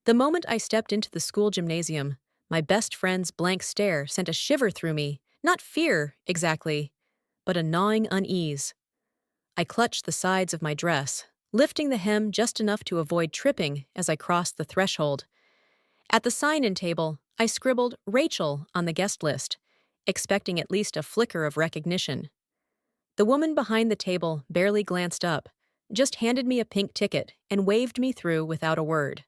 The moment I stepped into the school gymnasium, my best friend's blank stare sent a shiver through me, not fear, exactly, but a gnawing unease. I clutched the sides of my dress, lifting the hem just enough to avoid tripping as I crossed the threshold. At the sign-in table, I scribbled Rachel on the guest list, expecting at least a flicker of recognition. The woman behind the table barely glanced up, just handed me a pink ticket and waved me through without a word.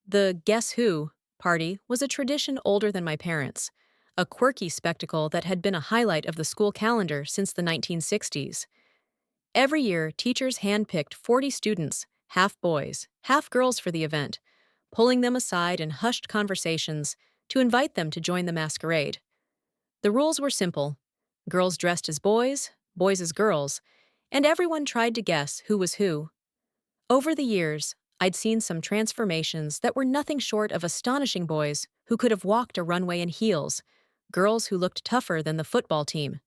The Guess Who party was a tradition older than my parents, a quirky spectacle that had been a highlight of the school calendar since the 1960s. Every year, teachers handpicked 40 students, half boys, half girls for the event, pulling them aside in hushed conversations to invite them to join the masquerade. The rules were simple: girls dressed as boys, boys as girls, and everyone tried to guess who was who. Over the years, I'd seen some transformations that were nothing short of astonishing: boys who could have walked a runway in heels, girls who looked tougher than the football team.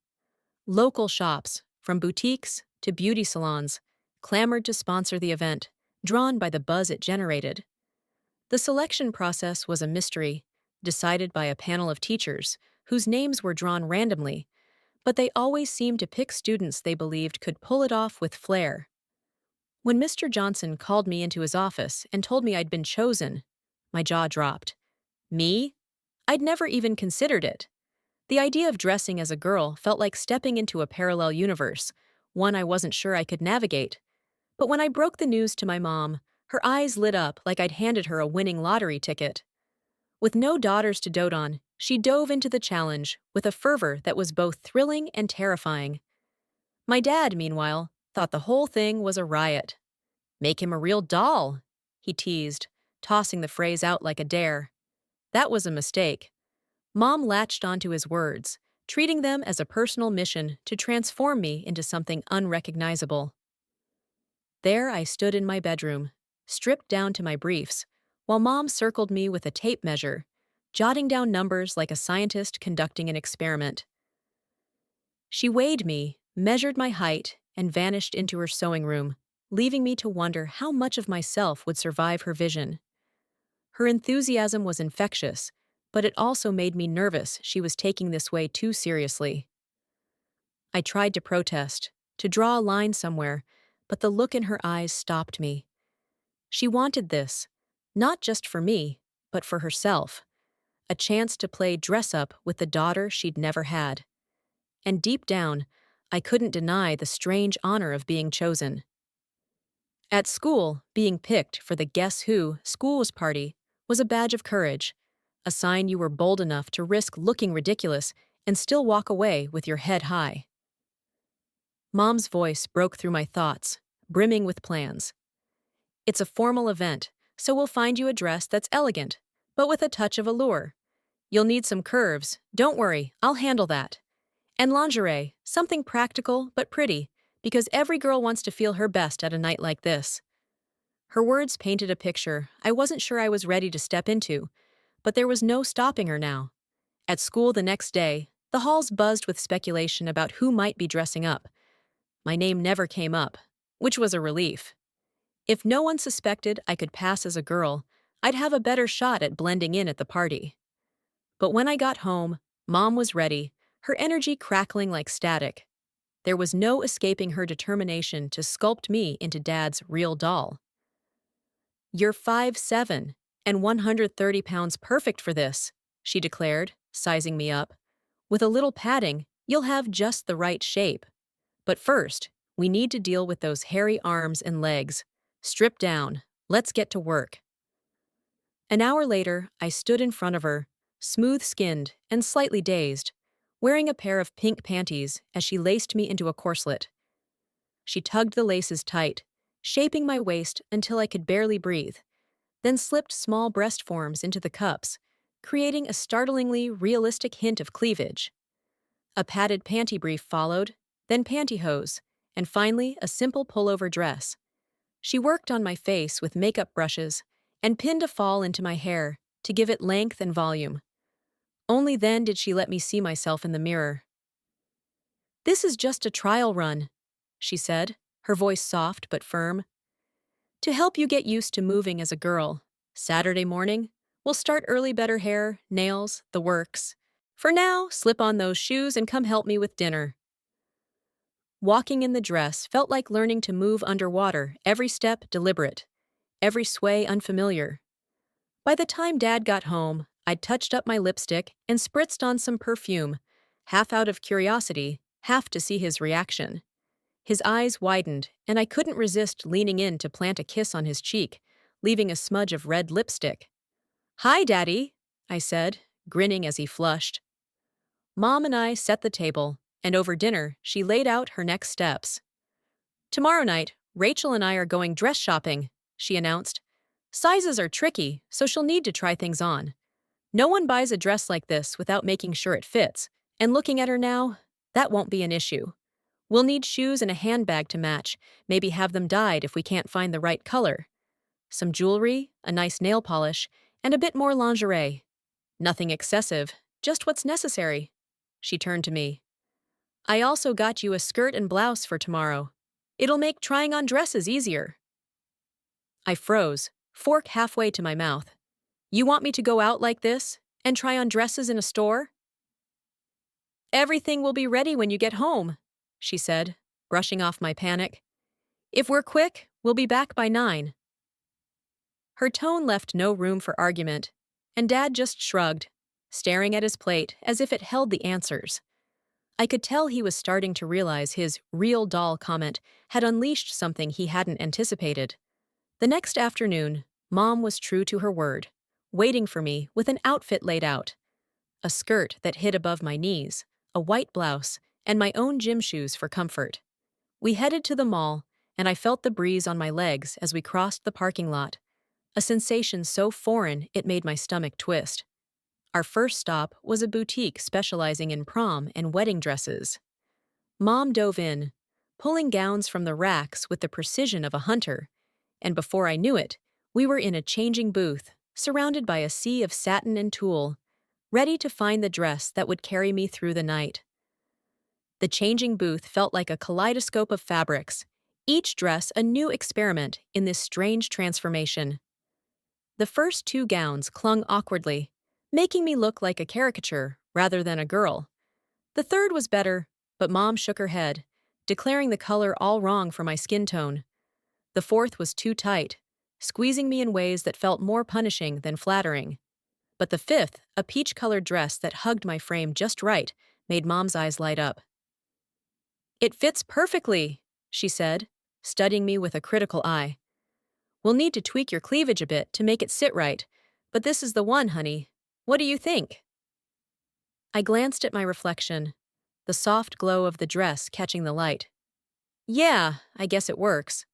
Local shops, from boutiques to beauty salons, clamored to sponsor the event, drawn by the buzz it generated. The selection process was a mystery, decided by a panel of teachers whose names were drawn randomly, but they always seemed to pick students they believed could pull it off with flair. When Mr. Johnson called me into his office and told me I'd been chosen, my jaw dropped. Me? I'd never even considered it. The idea of dressing as a girl felt like stepping into a parallel universe, one I wasn't sure I could navigate. But when I broke the news to my mom, her eyes lit up like I'd handed her a winning lottery ticket. With no daughters to dote on, she dove into the challenge with a fervor that was both thrilling and terrifying. My dad, meanwhile, thought the whole thing was a riot. "Make him a real doll," he teased, tossing the phrase out like a dare. That was a mistake. Mom latched onto his words, treating them as a personal mission to transform me into something unrecognizable. There I stood in my bedroom, stripped down to my briefs, while Mom circled me with a tape measure, jotting down numbers like a scientist conducting an experiment. She weighed me, measured my height, and vanished into her sewing room, leaving me to wonder how much of myself would survive her vision. Her enthusiasm was infectious, but it also made me nervous she was taking this way too seriously. I tried to protest, to draw a line somewhere, but the look in her eyes stopped me. She wanted this, not just for me, but for herself, a chance to play dress-up with the daughter she'd never had. And deep down, I couldn't deny the strange honor of being chosen. At school, being picked for the Guess Who school's party was a badge of courage, a sign you were bold enough to risk looking ridiculous and still walk away with your head high. Mom's voice broke through my thoughts, brimming with plans. "It's a formal event, so we'll find you a dress that's elegant, but with a touch of allure. You'll need some curves, don't worry, I'll handle that. And lingerie, something practical but pretty, because every girl wants to feel her best at a night like this." Her words painted a picture I wasn't sure I was ready to step into, but there was no stopping her now. At school the next day, the halls buzzed with speculation about who might be dressing up. My name never came up, which was a relief. If no one suspected I could pass as a girl, I'd have a better shot at blending in at the party. But when I got home, Mom was ready, her energy crackling like static. There was no escaping her determination to sculpt me into Dad's real doll. "You're 5'7" and 130 pounds perfect for this," she declared, sizing me up. "With a little padding, you'll have just the right shape. But first, we need to deal with those hairy arms and legs. Strip down. Let's get to work." An hour later, I stood in front of her, smooth-skinned and slightly dazed, wearing a pair of pink panties as she laced me into a corselet. She tugged the laces tight, shaping my waist until I could barely breathe, then slipped small breast forms into the cups, creating a startlingly realistic hint of cleavage. A padded panty brief followed, then pantyhose, and finally a simple pullover dress. She worked on my face with makeup brushes and pinned a fall into my hair to give it length and volume. Only then did she let me see myself in the mirror. "This is just a trial run," she said, her voice soft but firm. "To help you get used to moving as a girl. Saturday morning, we'll start early, better hair, nails, the works. For now, slip on those shoes and come help me with dinner. Walking in the dress felt like learning to move underwater, every step deliberate, every sway unfamiliar. By the time Dad got home, I'd touched up my lipstick and spritzed on some perfume, half out of curiosity, half to see his reaction. His eyes widened, and I couldn't resist leaning in to plant a kiss on his cheek, leaving a smudge of red lipstick. "Hi, Daddy," I said, grinning as he flushed. Mom and I set the table, and over dinner, she laid out her next steps. "Tomorrow night, Rachel and I are going dress shopping," she announced. "Sizes are tricky, so she'll need to try things on. No one buys a dress like this without making sure it fits, and looking at her now, that won't be an issue. We'll need shoes and a handbag to match, maybe have them dyed if we can't find the right color. Some jewelry, a nice nail polish, and a bit more lingerie. Nothing excessive, just what's necessary." She turned to me. "I also got you a skirt and blouse for tomorrow. It'll make trying on dresses easier." I froze, fork halfway to my mouth. "You want me to go out like this and try on dresses in a store?" "Everything will be ready when you get home," she said, brushing off my panic. "If we're quick, we'll be back by 9. Her tone left no room for argument, and Dad just shrugged, staring at his plate as if it held the answers. I could tell he was starting to realize his real doll comment had unleashed something he hadn't anticipated. The next afternoon, Mom was true to her word, waiting for me with an outfit laid out. A skirt that hid above my knees, a white blouse, and my own gym shoes for comfort. We headed to the mall, and I felt the breeze on my legs as we crossed the parking lot, a sensation so foreign it made my stomach twist. Our first stop was a boutique specializing in prom and wedding dresses. Mom dove in, pulling gowns from the racks with the precision of a hunter, and before I knew it, we were in a changing booth, surrounded by a sea of satin and tulle, ready to find the dress that would carry me through the night. The changing booth felt like a kaleidoscope of fabrics, each dress a new experiment in this strange transformation. The first 2 gowns clung awkwardly, making me look like a caricature rather than a girl. The third was better, but Mom shook her head, declaring the color all wrong for my skin tone. The fourth was too tight, squeezing me in ways that felt more punishing than flattering. But the fifth, a peach-colored dress that hugged my frame just right, made Mom's eyes light up. "It fits perfectly," she said, studying me with a critical eye. "We'll need to tweak your cleavage a bit to make it sit right, but this is the one, honey. What do you think?" I glanced at my reflection, the soft glow of the dress catching the light. "Yeah, I guess it works."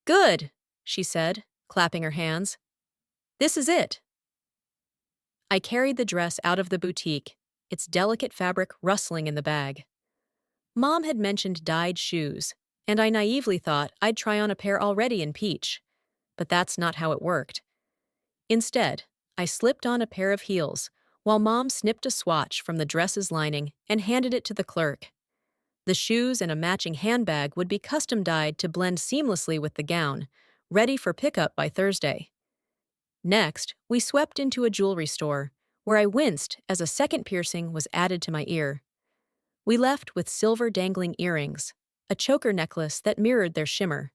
"Good," she said, clapping her hands. "This is it." I carried the dress out of the boutique, its delicate fabric rustling in the bag. Mom had mentioned dyed shoes, and I naively thought I'd try on a pair already in peach. But that's not how it worked. Instead, I slipped on a pair of heels, while Mom snipped a swatch from the dress's lining and handed it to the clerk. The shoes and a matching handbag would be custom dyed to blend seamlessly with the gown, ready for pickup by Thursday. Next, we swept into a jewelry store, where I winced as a second piercing was added to my ear. We left with silver dangling earrings, a choker necklace that mirrored their shimmer,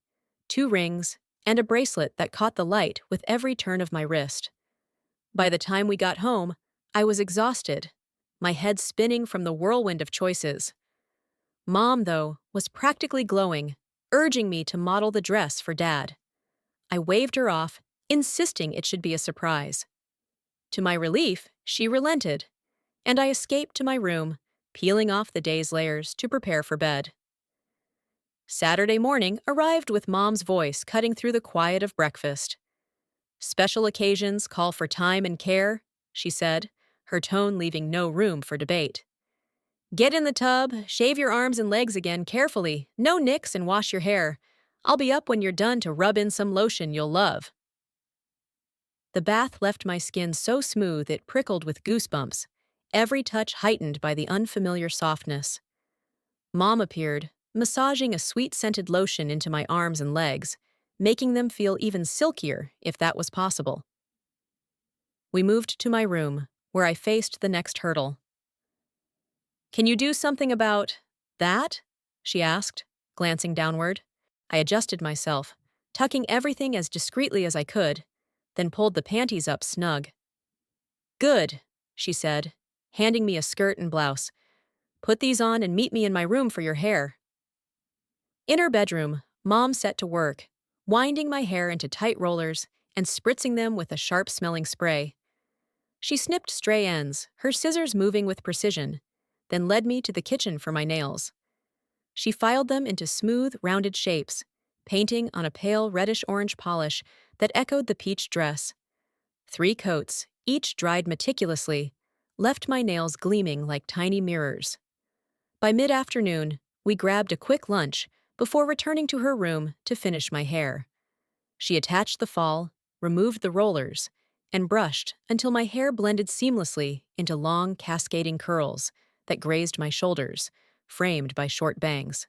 2 rings, and a bracelet that caught the light with every turn of my wrist. By the time we got home, I was exhausted, my head spinning from the whirlwind of choices. Mom, though, was practically glowing, urging me to model the dress for Dad. I waved her off, insisting it should be a surprise. To my relief, she relented, and I escaped to my room, peeling off the day's layers to prepare for bed. Saturday morning arrived with Mom's voice cutting through the quiet of breakfast. "Special occasions call for time and care," she said, her tone leaving no room for debate. "Get in the tub, shave your arms and legs again carefully, no nicks, and wash your hair. I'll be up when you're done to rub in some lotion you'll love." The bath left my skin so smooth it prickled with goosebumps, every touch heightened by the unfamiliar softness. Mom appeared, massaging a sweet-scented lotion into my arms and legs, making them feel even silkier if that was possible. We moved to my room, where I faced the next hurdle. "Can you do something about that?" she asked, glancing downward. I adjusted myself, tucking everything as discreetly as I could, then pulled the panties up snug. "Good," she said, handing me a skirt and blouse. "Put these on and meet me in my room for your hair." In her bedroom, Mom set to work, winding my hair into tight rollers and spritzing them with a sharp-smelling spray. She snipped stray ends, her scissors moving with precision, then led me to the kitchen for my nails. She filed them into smooth, rounded shapes, painting on a pale reddish-orange polish that echoed the peach dress. 3 coats, each dried meticulously, left my nails gleaming like tiny mirrors. By mid-afternoon, we grabbed a quick lunch before returning to her room to finish my hair. She attached the fall, removed the rollers, and brushed until my hair blended seamlessly into long, cascading curls that grazed my shoulders, framed by short bangs.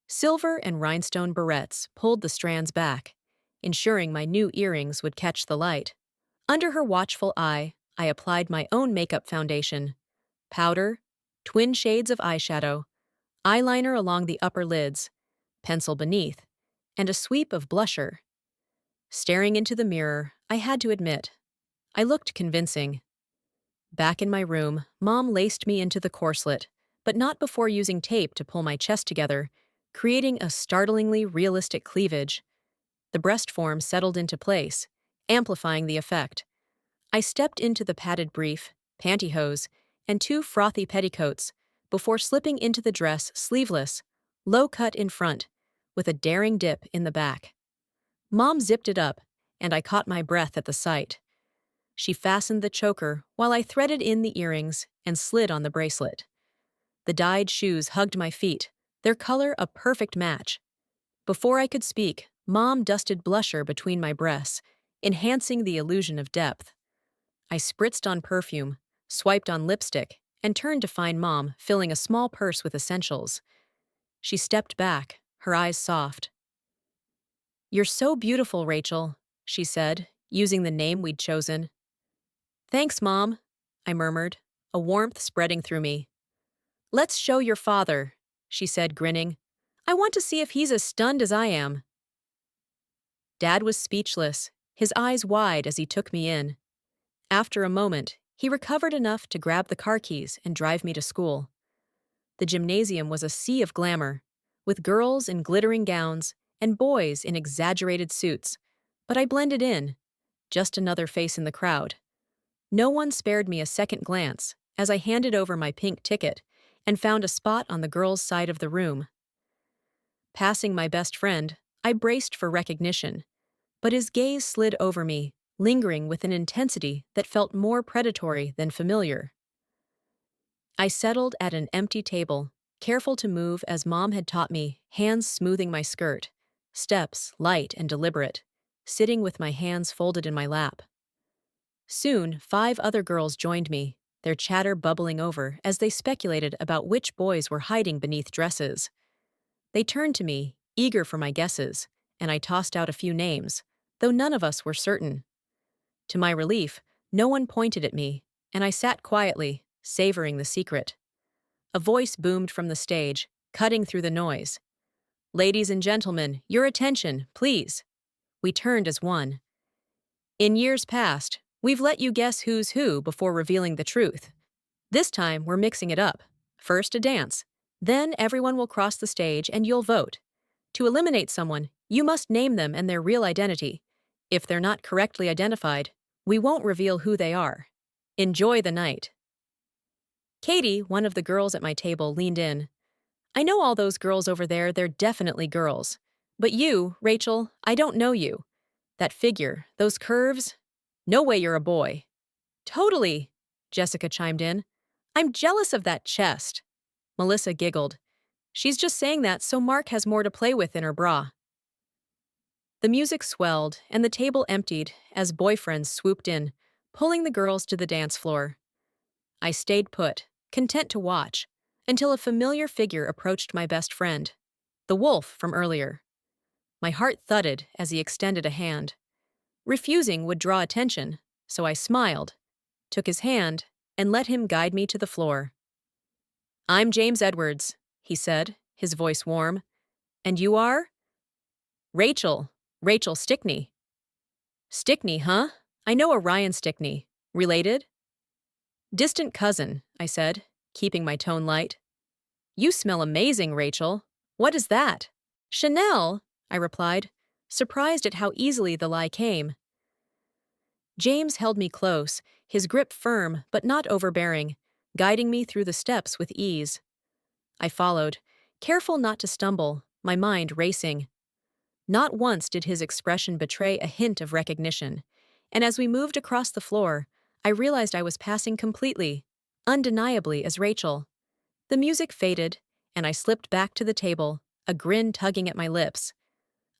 Silver and rhinestone barrettes pulled the strands back, ensuring my new earrings would catch the light. Under her watchful eye, I applied my own makeup foundation, powder, twin shades of eyeshadow, eyeliner along the upper lids, pencil beneath, and a sweep of blusher. Staring into the mirror, I had to admit, I looked convincing. Back in my room, Mom laced me into the corselet, but not before using tape to pull my chest together, creating a startlingly realistic cleavage. The breast form settled into place, amplifying the effect. I stepped into the padded brief, pantyhose, and 2 frothy petticoats before slipping into the dress sleeveless, low cut in front, with a daring dip in the back. Mom zipped it up, and I caught my breath at the sight. She fastened the choker while I threaded in the earrings and slid on the bracelet. The dyed shoes hugged my feet, their color a perfect match. Before I could speak, Mom dusted blusher between my breasts, enhancing the illusion of depth. I spritzed on perfume, swiped on lipstick, and turned to find Mom filling a small purse with essentials. She stepped back, her eyes soft. "You're so beautiful, Rachel," she said, using the name we'd chosen. "Thanks, Mom," I murmured, a warmth spreading through me. "Let's show your father," she said, grinning. "I want to see if he's as stunned as I am." Dad was speechless, his eyes wide as he took me in. After a moment, he recovered enough to grab the car keys and drive me to school. The gymnasium was a sea of glamour, with girls in glittering gowns and boys in exaggerated suits, but I blended in, just another face in the crowd. No one spared me a second glance as I handed over my pink ticket and found a spot on the girls' side of the room. Passing my best friend, I braced for recognition, but his gaze slid over me, lingering with an intensity that felt more predatory than familiar. I settled at an empty table, careful to move as Mom had taught me, hands smoothing my skirt, steps light and deliberate, sitting with my hands folded in my lap. Soon, 5 other girls joined me, their chatter bubbling over as they speculated about which boys were hiding beneath dresses. They turned to me, eager for my guesses, and I tossed out a few names, though none of us were certain. To my relief, no one pointed at me, and I sat quietly, savoring the secret. A voice boomed from the stage, cutting through the noise. "Ladies and gentlemen, your attention, please." We turned as one. "In years past, we've let you guess who's who before revealing the truth. This time, we're mixing it up. First a dance. Then everyone will cross the stage and you'll vote. To eliminate someone, you must name them and their real identity. If they're not correctly identified, we won't reveal who they are. Enjoy the night." Katie, one of the girls at my table, leaned in. "I know all those girls over there, they're definitely girls. But you, Rachel, I don't know you. That figure, those curves, no way you're a boy." "Totally," Jessica chimed in. "I'm jealous of that chest." Melissa giggled. "She's just saying that so Mark has more to play with in her bra." The music swelled and the table emptied as boyfriends swooped in, pulling the girls to the dance floor. I stayed put, content to watch, until a familiar figure approached my best friend, the wolf from earlier. My heart thudded as he extended a hand. Refusing would draw attention, so I smiled, took his hand, and let him guide me to the floor. "I'm James Edwards," he said, his voice warm. "And you are?" "Rachel. Rachel Stickney." "Stickney, huh? I know a Ryan Stickney. Related?" "Distant cousin," I said, keeping my tone light. "You smell amazing, Rachel. What is that?" "Chanel," I replied, surprised at how easily the lie came. James held me close, his grip firm but not overbearing, guiding me through the steps with ease. I followed, careful not to stumble, my mind racing. Not once did his expression betray a hint of recognition, and as we moved across the floor, I realized I was passing completely, undeniably as Rachel. The music faded, and I slipped back to the table, a grin tugging at my lips.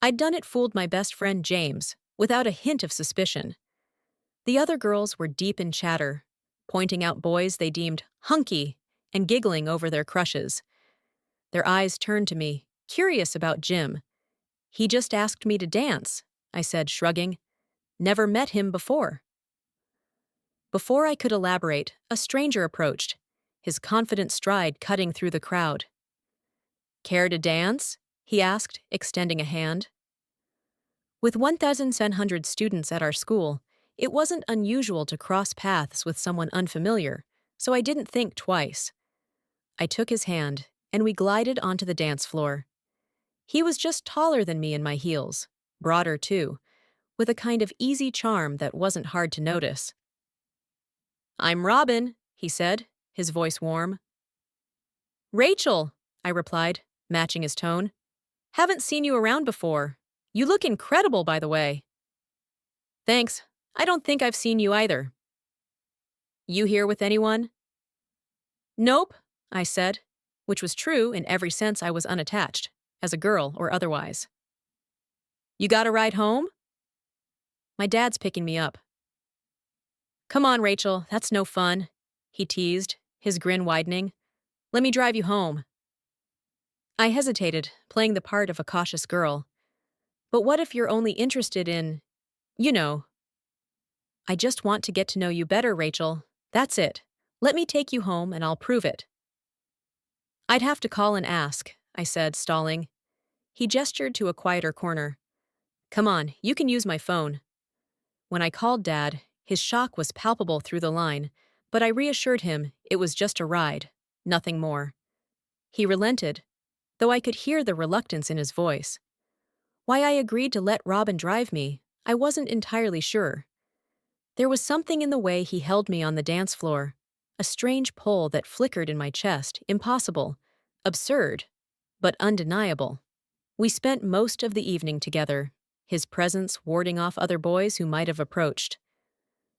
I'd done it fooled my best friend James, without a hint of suspicion. The other girls were deep in chatter, pointing out boys they deemed hunky and giggling over their crushes. Their eyes turned to me, curious about Jim. "He just asked me to dance," I said, shrugging. "Never met him before." Before I could elaborate, a stranger approached, his confident stride cutting through the crowd. "Care to dance?" he asked, extending a hand. With 1,700 students at our school, it wasn't unusual to cross paths with someone unfamiliar, so I didn't think twice. I took his hand, and we glided onto the dance floor. He was just taller than me in my heels, broader too, with a kind of easy charm that wasn't hard to notice. "I'm Robin," he said, his voice warm. "Rachel," I replied, matching his tone. "Haven't seen you around before. You look incredible, by the way." "Thanks. I don't think I've seen you either." "You here with anyone?" "Nope," I said, which was true in every sense. I was unattached, as a girl or otherwise. "You got a ride home?" "My dad's picking me up." "Come on, Rachel, that's no fun," he teased, his grin widening. "Let me drive you home." I hesitated, playing the part of a cautious girl. "But what if you're only interested in, you know?" "I just want to get to know you better, Rachel. That's it. Let me take you home and I'll prove it." "I'd have to call and ask," I said, stalling. He gestured to a quieter corner. "Come on, you can use my phone." When I called Dad, his shock was palpable through the line, but I reassured him it was just a ride, nothing more. He relented, though I could hear the reluctance in his voice. Why I agreed to let Robin drive me, I wasn't entirely sure. There was something in the way he held me on the dance floor, a strange pull that flickered in my chest, impossible, absurd, but undeniable. We spent most of the evening together, his presence warding off other boys who might have approached.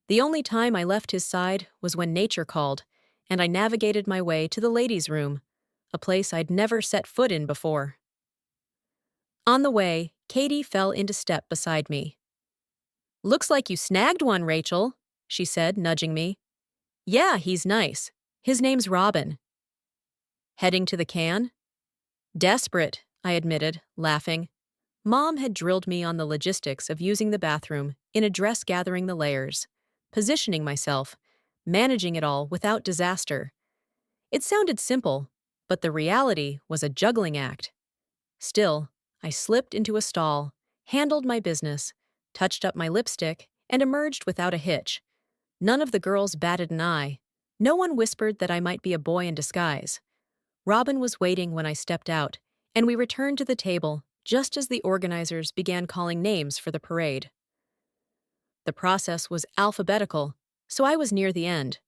The only time I left his side was when nature called, and I navigated my way to the ladies' room, a place I'd never set foot in before. On the way, Katie fell into step beside me. "Looks like you snagged one, Rachel," she said, nudging me. "Yeah, he's nice. His name's Robin." "Heading to the can?" "Desperate," I admitted, laughing. Mom had drilled me on the logistics of using the bathroom in a dress gathering the layers, positioning myself, managing it all without disaster. It sounded simple, but the reality was a juggling act. Still, I slipped into a stall, handled my business, touched up my lipstick, and emerged without a hitch. None of the girls batted an eye. No one whispered that I might be a boy in disguise. Robin was waiting when I stepped out, and we returned to the table just as the organizers began calling names for the parade. The process was alphabetical, so I was near the end.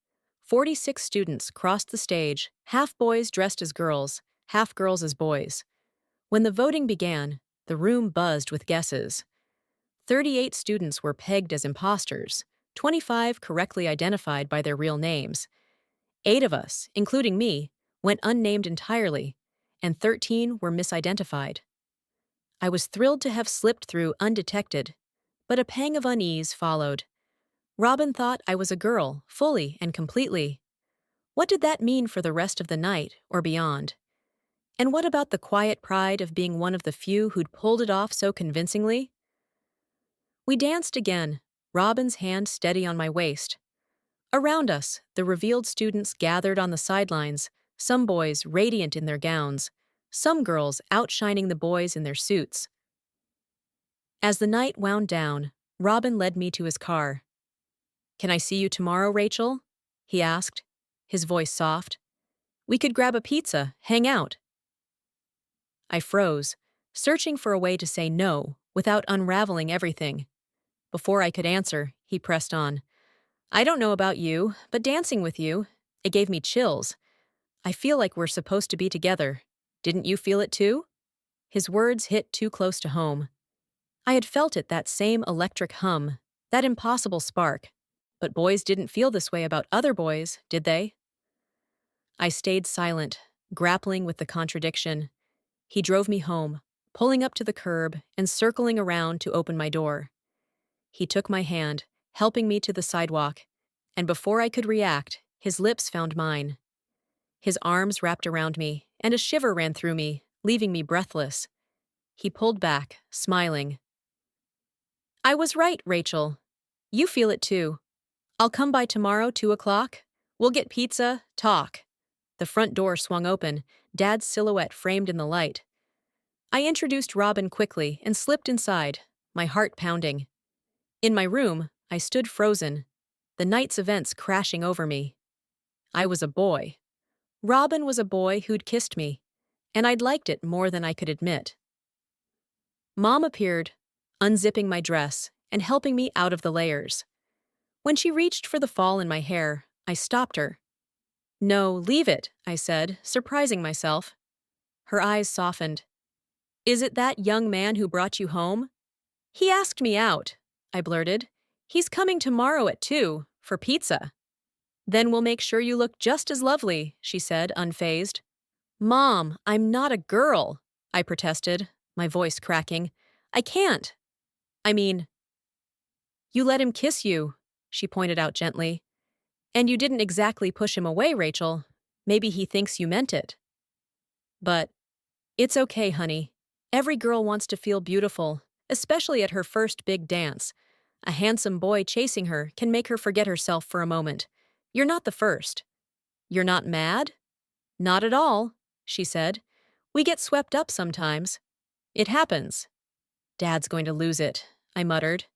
46 students crossed the stage, half boys dressed as girls, half girls as boys. When the voting began, the room buzzed with guesses. 38 students were pegged as imposters, 25 correctly identified by their real names. 8 of us, including me, went unnamed entirely, and 13 were misidentified. I was thrilled to have slipped through undetected, but a pang of unease followed. Robin thought I was a girl, fully and completely. What did that mean for the rest of the night or beyond? And what about the quiet pride of being one of the few who'd pulled it off so convincingly? We danced again, Robin's hand steady on my waist. Around us, the revealed students gathered on the sidelines, some boys radiant in their gowns, some girls outshining the boys in their suits. As the night wound down, Robin led me to his car. "Can I see you tomorrow, Rachel?" he asked, his voice soft. "We could grab a pizza, hang out." I froze, searching for a way to say no without unraveling everything. Before I could answer, he pressed on. "I don't know about you, but dancing with you, it gave me chills. I feel like we're supposed to be together. Didn't you feel it too?" His words hit too close to home. I had felt it, that same electric hum, that impossible spark. But boys didn't feel this way about other boys, did they? I stayed silent, grappling with the contradiction. He drove me home, pulling up to the curb and circling around to open my door. He took my hand, helping me to the sidewalk, and before I could react, his lips found mine. His arms wrapped around me, and a shiver ran through me, leaving me breathless. He pulled back, smiling. "I was right, Rachel. You feel it too. I'll come by tomorrow, 2 o'clock. We'll get pizza, talk." The front door swung open, Dad's silhouette framed in the light. I introduced Robin quickly and slipped inside, my heart pounding. In my room, I stood frozen, the night's events crashing over me. I was a boy. Robin was a boy who'd kissed me, and I'd liked it more than I could admit. Mom appeared, unzipping my dress and helping me out of the layers. When she reached for the fall in my hair, I stopped her. "No, leave it," I said, surprising myself. Her eyes softened. "Is it that young man who brought you home?" "He asked me out," I blurted. "He's coming tomorrow at 2, for pizza." "Then we'll make sure you look just as lovely," she said, unfazed. "Mom, I'm not a girl," I protested, my voice cracking. "I can't. I mean—" "You let him kiss you," she pointed out gently. "And you didn't exactly push him away, Rachel. Maybe he thinks you meant it." But it's okay, honey. Every girl wants to feel beautiful, especially at her first big dance. A handsome boy chasing her can make her forget herself for a moment. You're not the first. You're not mad? Not at all, she said. We get swept up sometimes. It happens. Dad's going to lose it, I muttered.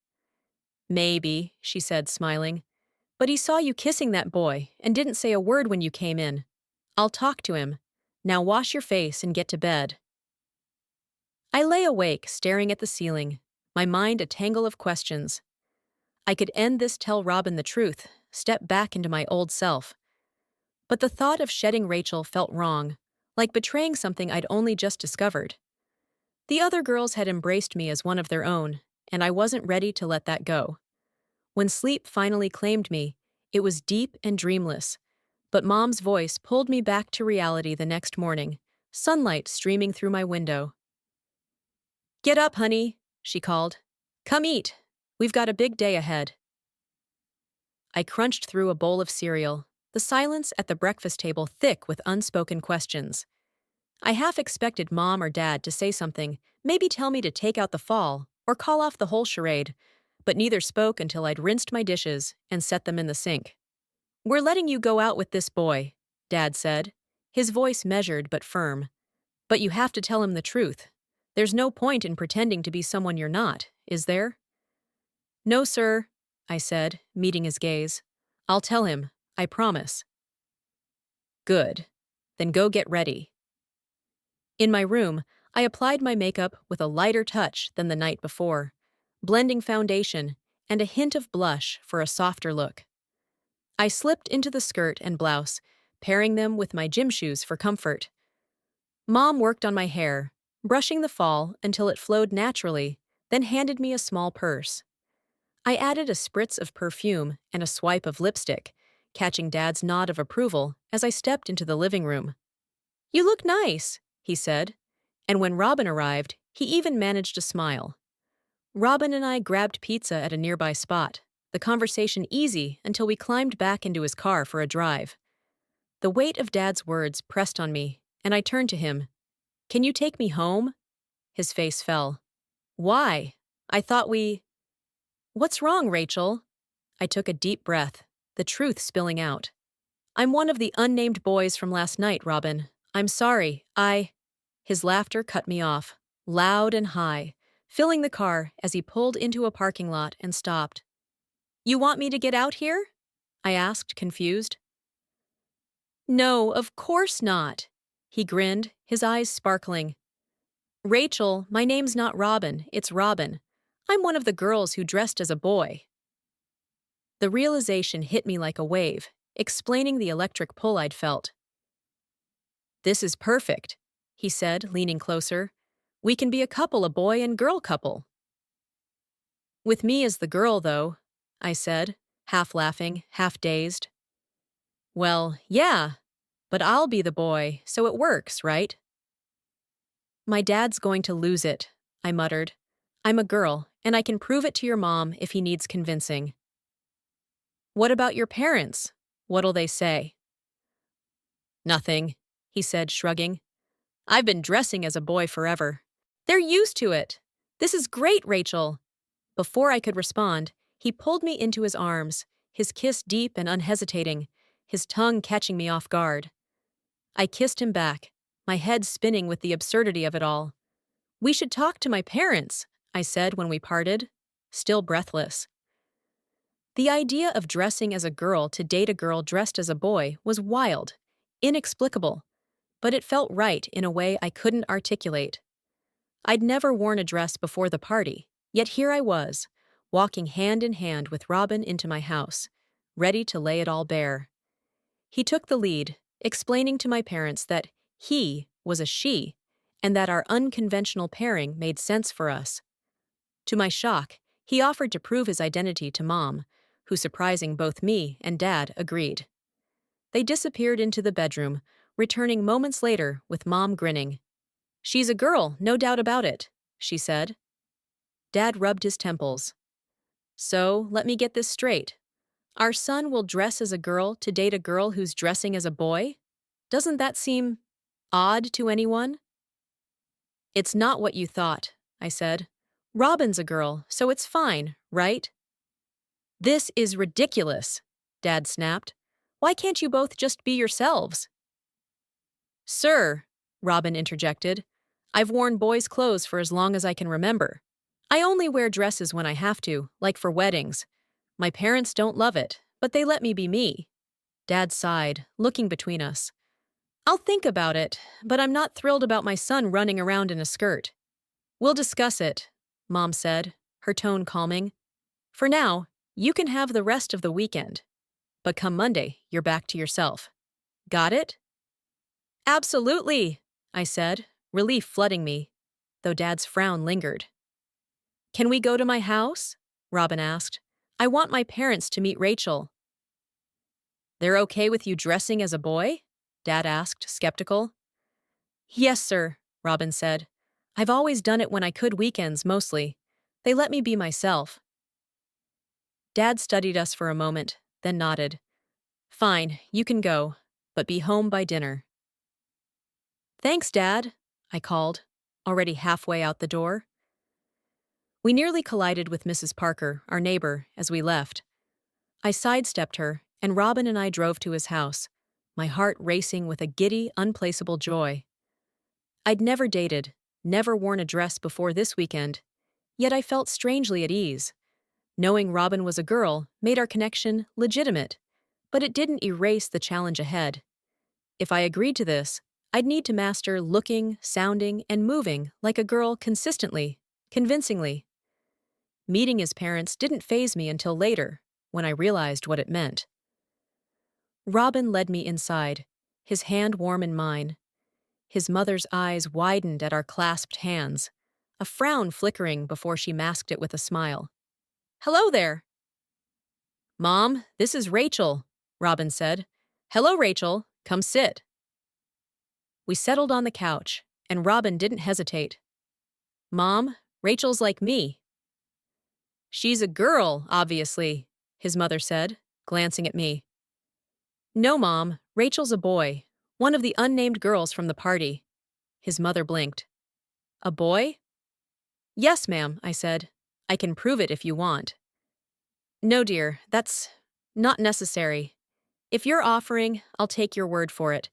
Maybe, she said, smiling. But he saw you kissing that boy and didn't say a word when you came in. I'll talk to him. Now wash your face and get to bed. I lay awake, staring at the ceiling, my mind a tangle of questions. I could end this, tell Robin the truth, step back into my old self. But the thought of shedding Rachel felt wrong, like betraying something I'd only just discovered. The other girls had embraced me as one of their own, and I wasn't ready to let that go. When sleep finally claimed me, it was deep and dreamless. But Mom's voice pulled me back to reality the next morning, sunlight streaming through my window. "Get up, honey," she called. "Come eat. We've got a big day ahead." I crunched through a bowl of cereal, the silence at the breakfast table thick with unspoken questions. I half expected Mom or Dad to say something, maybe tell me to take out the fall, or call off the whole charade, but neither spoke until I'd rinsed my dishes and set them in the sink. "We're letting you go out with this boy," Dad said, his voice measured but firm. "But you have to tell him the truth. There's no point in pretending to be someone you're not, is there?" "No, sir," I said, meeting his gaze. "I'll tell him, I promise." "Good. Then go get ready." In my room, I applied my makeup with a lighter touch than the night before, blending foundation and a hint of blush for a softer look. I slipped into the skirt and blouse, pairing them with my gym shoes for comfort. Mom worked on my hair, brushing the fall until it flowed naturally, then handed me a small purse. I added a spritz of perfume and a swipe of lipstick, catching Dad's nod of approval as I stepped into the living room. "You look nice," he said, and when Robin arrived, he even managed a smile. Robin and I grabbed pizza at a nearby spot, the conversation easy until we climbed back into his car for a drive. The weight of Dad's words pressed on me, and I turned to him, Can you take me home? His face fell. Why? I thought we. What's wrong, Rachel? I took a deep breath, the truth spilling out. I'm one of the unnamed boys from last night, Robin. I'm sorry, His laughter cut me off, loud and high, filling the car as he pulled into a parking lot and stopped. You want me to get out here? I asked, confused. No, of course not. He grinned, his eyes sparkling. Rachel, my name's not Robin, it's Robin. I'm one of the girls who dressed as a boy. The realization hit me like a wave, explaining the electric pull I'd felt. This is perfect, he said, leaning closer. We can be a couple, a boy and girl couple. With me as the girl, though, I said, half laughing, half dazed. Well, yeah, but I'll be the boy, so it works, right? My dad's going to lose it, I muttered. I'm a girl, and I can prove it to your mom if he needs convincing. What about your parents? What'll they say? Nothing, he said, shrugging. I've been dressing as a boy forever. They're used to it. This is great, Rachel. Before I could respond, he pulled me into his arms, his kiss deep and unhesitating, his tongue catching me off guard. I kissed him back, my head spinning with the absurdity of it all. We should talk to my parents, I said when we parted, still breathless. The idea of dressing as a girl to date a girl dressed as a boy was wild, inexplicable, but it felt right in a way I couldn't articulate. I'd never worn a dress before the party, yet here I was, walking hand in hand with Robin into my house, ready to lay it all bare. He took the lead, explaining to my parents that he was a she, and that our unconventional pairing made sense for us. To my shock, he offered to prove his identity to Mom, who, surprising both me and Dad, agreed. They disappeared into the bedroom, returning moments later with Mom grinning. She's a girl, no doubt about it, she said. Dad rubbed his temples. So, let me get this straight. Our son will dress as a girl to date a girl who's dressing as a boy? Doesn't that seem odd to anyone? It's not what you thought, I said. Robin's a girl, so it's fine, right? This is ridiculous, Dad snapped. Why can't you both just be yourselves? Sir, Robin interjected, I've worn boys' clothes for as long as I can remember. I only wear dresses when I have to, like for weddings. My parents don't love it, but they let me be me. Dad sighed, looking between us. I'll think about it, but I'm not thrilled about my son running around in a skirt. We'll discuss it, Mom said, her tone calming. For now, you can have the rest of the weekend. But come Monday, you're back to yourself. Got it? Absolutely, I said, relief flooding me, though Dad's frown lingered. Can we go to my house? Robin asked. I want my parents to meet Rachel. They're okay with you dressing as a boy? Dad asked, skeptical. Yes, sir, Robin said. I've always done it when I could weekends, mostly. They let me be myself. Dad studied us for a moment, then nodded. Fine, you can go, but be home by dinner. Thanks, Dad, I called, already halfway out the door. We nearly collided with Mrs. Parker, our neighbor, as we left. I sidestepped her, and Robin and I drove to his house, my heart racing with a giddy, unplaceable joy. I'd never dated, never worn a dress before this weekend, yet I felt strangely at ease. Knowing Robin was a girl made our connection legitimate, but it didn't erase the challenge ahead. If I agreed to this, I'd need to master looking, sounding, and moving like a girl consistently, convincingly. Meeting his parents didn't faze me until later, when I realized what it meant. Robin led me inside, his hand warm in mine. His mother's eyes widened at our clasped hands, a frown flickering before she masked it with a smile. Hello there. Mom, this is Rachel, Robin said. Hello, Rachel. Come sit. We settled on the couch, and Robin didn't hesitate. Mom, Rachel's like me. She's a girl, obviously, his mother said, glancing at me. No, Mom, Rachel's a boy, one of the unnamed girls from the party. His mother blinked. A boy? Yes, ma'am, I said. I can prove it if you want. No, dear, that's not necessary. If you're offering, I'll take your word for it.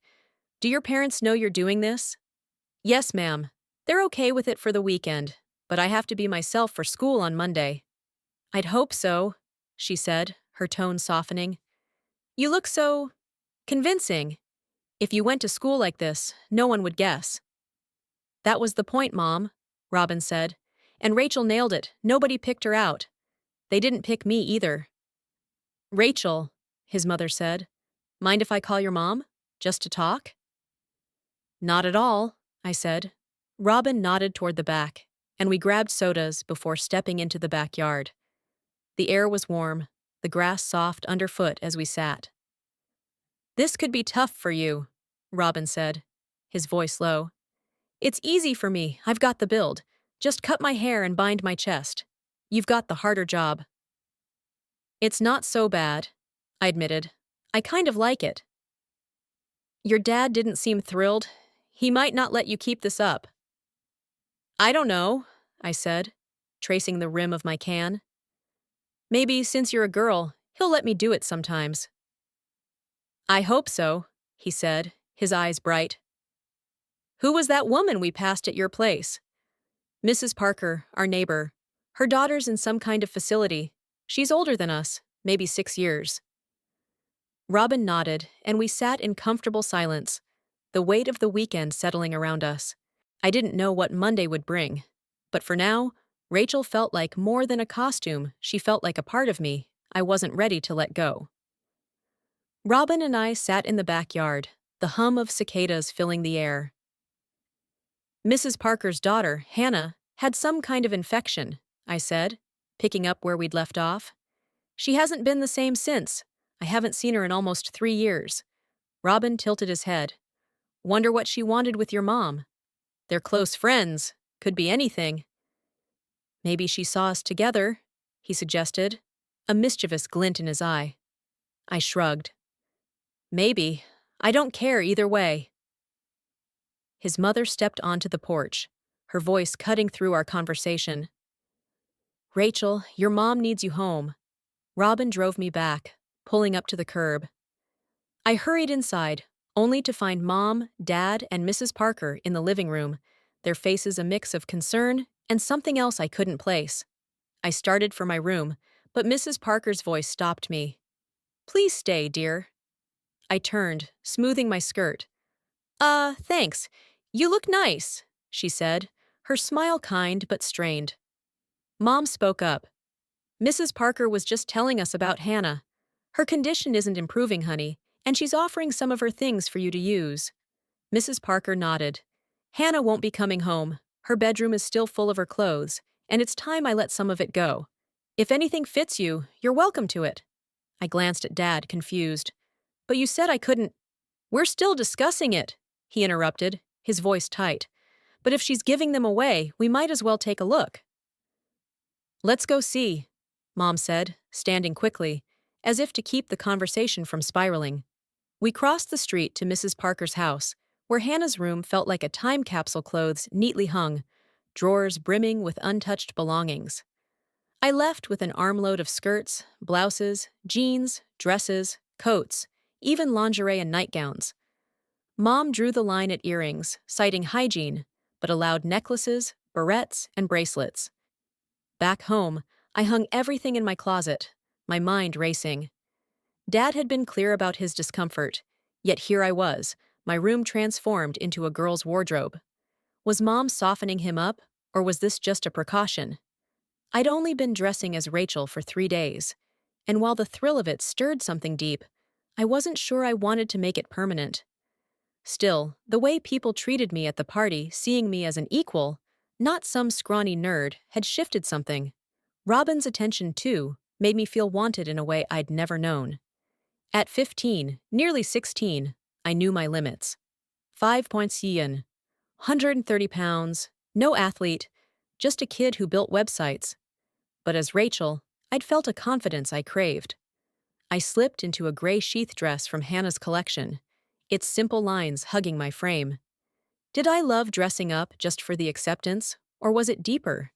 Do your parents know you're doing this? Yes, ma'am. They're okay with it for the weekend, but I have to be myself for school on Monday. I'd hope so, she said, her tone softening. You look so convincing. If you went to school like this, no one would guess. That was the point, Mom, Robin said. And Rachel nailed it. Nobody picked her out. They didn't pick me either. Rachel, his mother said. Mind if I call your mom? Just to talk? Not at all, I said. Robin nodded toward the back, and we grabbed sodas before stepping into the backyard. The air was warm, the grass soft underfoot as we sat. This could be tough for you, Robin said, his voice low. It's easy for me, I've got the build. Just cut my hair and bind my chest. You've got the harder job. It's not so bad, I admitted. I kind of like it. Your dad didn't seem thrilled. He might not let you keep this up. I don't know, I said, tracing the rim of my can. Maybe since you're a girl, he'll let me do it sometimes. I hope so, he said, his eyes bright. Who was that woman we passed at your place? Mrs. Parker, our neighbor. Her daughter's in some kind of facility. She's older than us, maybe 6 years. Robin nodded, and we sat in comfortable silence, the weight of the weekend settling around us. I didn't know what Monday would bring, but for now, Rachel felt like more than a costume. She felt like a part of me. I wasn't ready to let go. Robin and I sat in the backyard, the hum of cicadas filling the air. Mrs. Parker's daughter, Hannah, had some kind of infection, I said, picking up where we'd left off. She hasn't been the same since. I haven't seen her in almost 3 years. Robin tilted his head. Wonder what she wanted with your mom. They're close friends. Could be anything. Maybe she saw us together, he suggested, a mischievous glint in his eye. I shrugged. Maybe. I don't care either way. His mother stepped onto the porch, her voice cutting through our conversation. Rachel, your mom needs you home. Robin drove me back, pulling up to the curb. I hurried inside, only to find Mom, Dad, and Mrs. Parker in the living room, their faces a mix of concern and something else I couldn't place. I started for my room, but Mrs. Parker's voice stopped me. Please stay, dear. I turned, smoothing my skirt. Thanks. You look nice, she said, her smile kind but strained. Mom spoke up. Mrs. Parker was just telling us about Hannah. Her condition isn't improving, honey, and she's offering some of her things for you to use. Mrs. Parker nodded. Hannah won't be coming home. Her bedroom is still full of her clothes, and it's time I let some of it go. If anything fits you, you're welcome to it. I glanced at Dad, confused. But you said I couldn't. We're still discussing it, he interrupted, his voice tight. But if she's giving them away, we might as well take a look. Let's go see, Mom said, standing quickly, as if to keep the conversation from spiraling. We crossed the street to Mrs. Parker's house, where Hannah's room felt like a time capsule, clothes neatly hung, drawers brimming with untouched belongings. I left with an armload of skirts, blouses, jeans, dresses, coats, even lingerie and nightgowns. Mom drew the line at earrings, citing hygiene, but allowed necklaces, barrettes, and bracelets. Back home, I hung everything in my closet, my mind racing. Dad had been clear about his discomfort, yet here I was, my room transformed into a girl's wardrobe. Was Mom softening him up, or was this just a precaution? I'd only been dressing as Rachel for 3 days, and while the thrill of it stirred something deep, I wasn't sure I wanted to make it permanent. Still, the way people treated me at the party, seeing me as an equal, not some scrawny nerd, had shifted something. Robin's attention, too, made me feel wanted in a way I'd never known. At 15, nearly 16, I knew my limits. 5 points yen, 130 pounds, no athlete, just a kid who built websites. But as Rachel, I'd felt a confidence I craved. I slipped into a gray sheath dress from Hannah's collection, its simple lines hugging my frame. Did I love dressing up just for the acceptance, or was it deeper?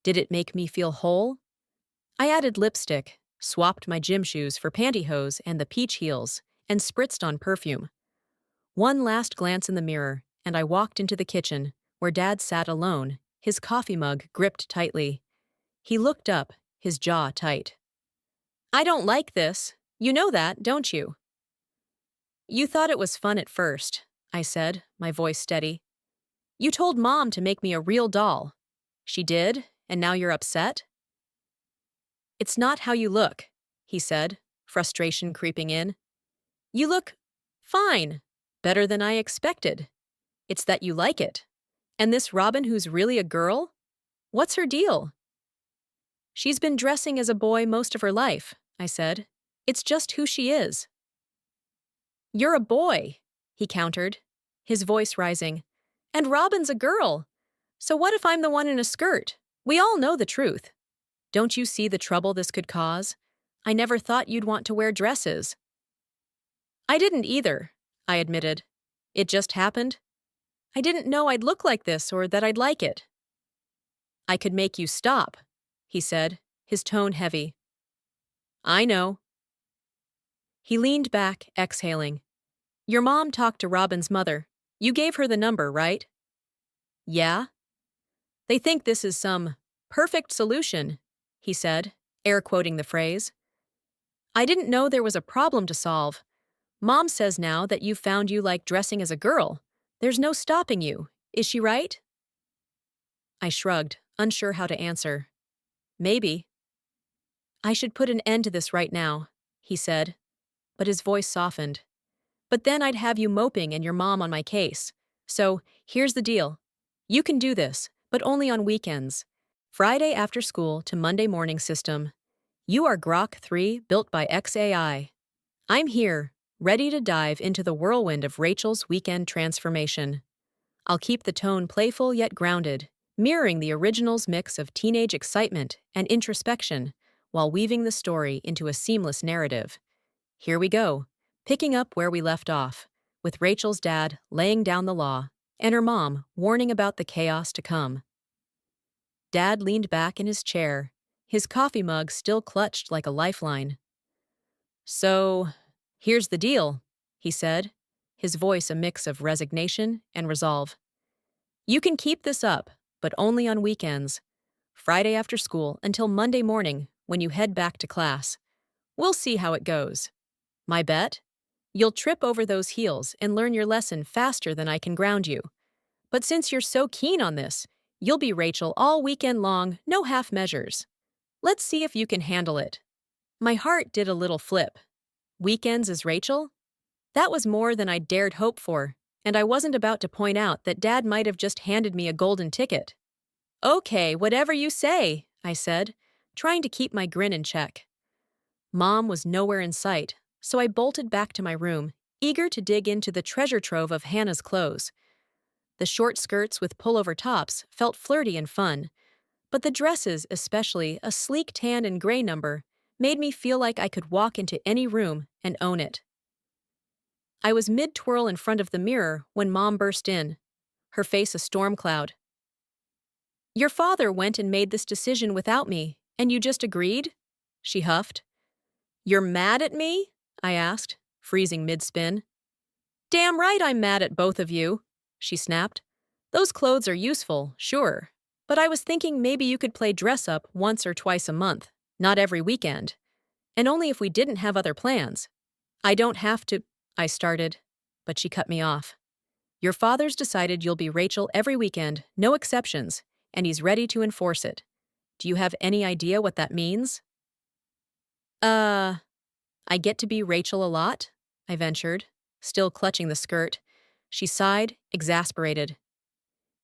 Did it make me feel whole? I added lipstick, swapped my gym shoes for pantyhose and the peach heels, and spritzed on perfume. One last glance in the mirror, and I walked into the kitchen, where Dad sat alone, his coffee mug gripped tightly. He looked up, his jaw tight. "I don't like this. You know that, don't you?" "You thought it was fun at first," I said, my voice steady. "You told Mom to make me a real doll. She did, and now you're upset?" "It's not how you look," he said, frustration creeping in. "You look fine, better than I expected. It's that you like it. And this Robin who's really a girl? What's her deal?" "She's been dressing as a boy most of her life," I said. "It's just who she is." "You're a boy," he countered, his voice rising. "And Robin's a girl. So what if I'm the one in a skirt? We all know the truth. Don't you see the trouble this could cause? I never thought you'd want to wear dresses." "I didn't either," I admitted. "It just happened. I didn't know I'd look like this or that I'd like it." "I could make you stop," he said, his tone heavy. "I know." He leaned back, exhaling. "Your mom talked to Robin's mother. You gave her the number, right?" "Yeah." "They think this is some perfect solution," he said, air quoting the phrase. "I didn't know there was a problem to solve. Mom says now that you've found you like dressing as a girl. There's no stopping you. Is she right?" I shrugged, unsure how to answer. "Maybe." "I should put an end to this right now," he said, but his voice softened. "But then I'd have you moping and your mom on my case. So, here's the deal. You can do this, but only on weekends. Friday after school to Monday morning system. You are Grok 3 built by XAI. I'm here, ready to dive into the whirlwind of Rachel's weekend transformation. I'll keep the tone playful yet grounded, mirroring the original's mix of teenage excitement and introspection, while weaving the story into a seamless narrative. Here we go, picking up where we left off, with Rachel's dad laying down the law, and her mom warning about the chaos to come. Dad leaned back in his chair, his coffee mug still clutched like a lifeline. "So, here's the deal," he said, his voice a mix of resignation and resolve. "You can keep this up, but only on weekends. Friday after school until Monday morning when you head back to class. We'll see how it goes. My bet? You'll trip over those heels and learn your lesson faster than I can ground you. But since you're so keen on this, you'll be Rachel all weekend long, no half measures. Let's see if you can handle it." My heart did a little flip. Weekends as Rachel? That was more than I dared hope for, and I wasn't about to point out that Dad might have just handed me a golden ticket. "Okay, whatever you say," I said, trying to keep my grin in check. Mom was nowhere in sight, so I bolted back to my room, eager to dig into the treasure trove of Hannah's clothes. The short skirts with pullover tops felt flirty and fun, but the dresses, especially a sleek tan and gray number, made me feel like I could walk into any room and own it. I was mid-twirl in front of the mirror when Mom burst in, her face a storm cloud. "Your father went and made this decision without me, and you just agreed?" she huffed. "You're mad at me?" I asked, freezing mid-spin. "Damn right I'm mad at both of you," she snapped. "Those clothes are useful, sure, but I was thinking maybe you could play dress-up once or twice a month, not every weekend. And only if we didn't have other plans. I don't have to," I started, but she cut me off. "Your father's decided you'll be Rachel every weekend, no exceptions, and he's ready to enforce it. Do you have any idea what that means?" I get to be Rachel a lot?" I ventured, still clutching the skirt. She sighed, exasperated.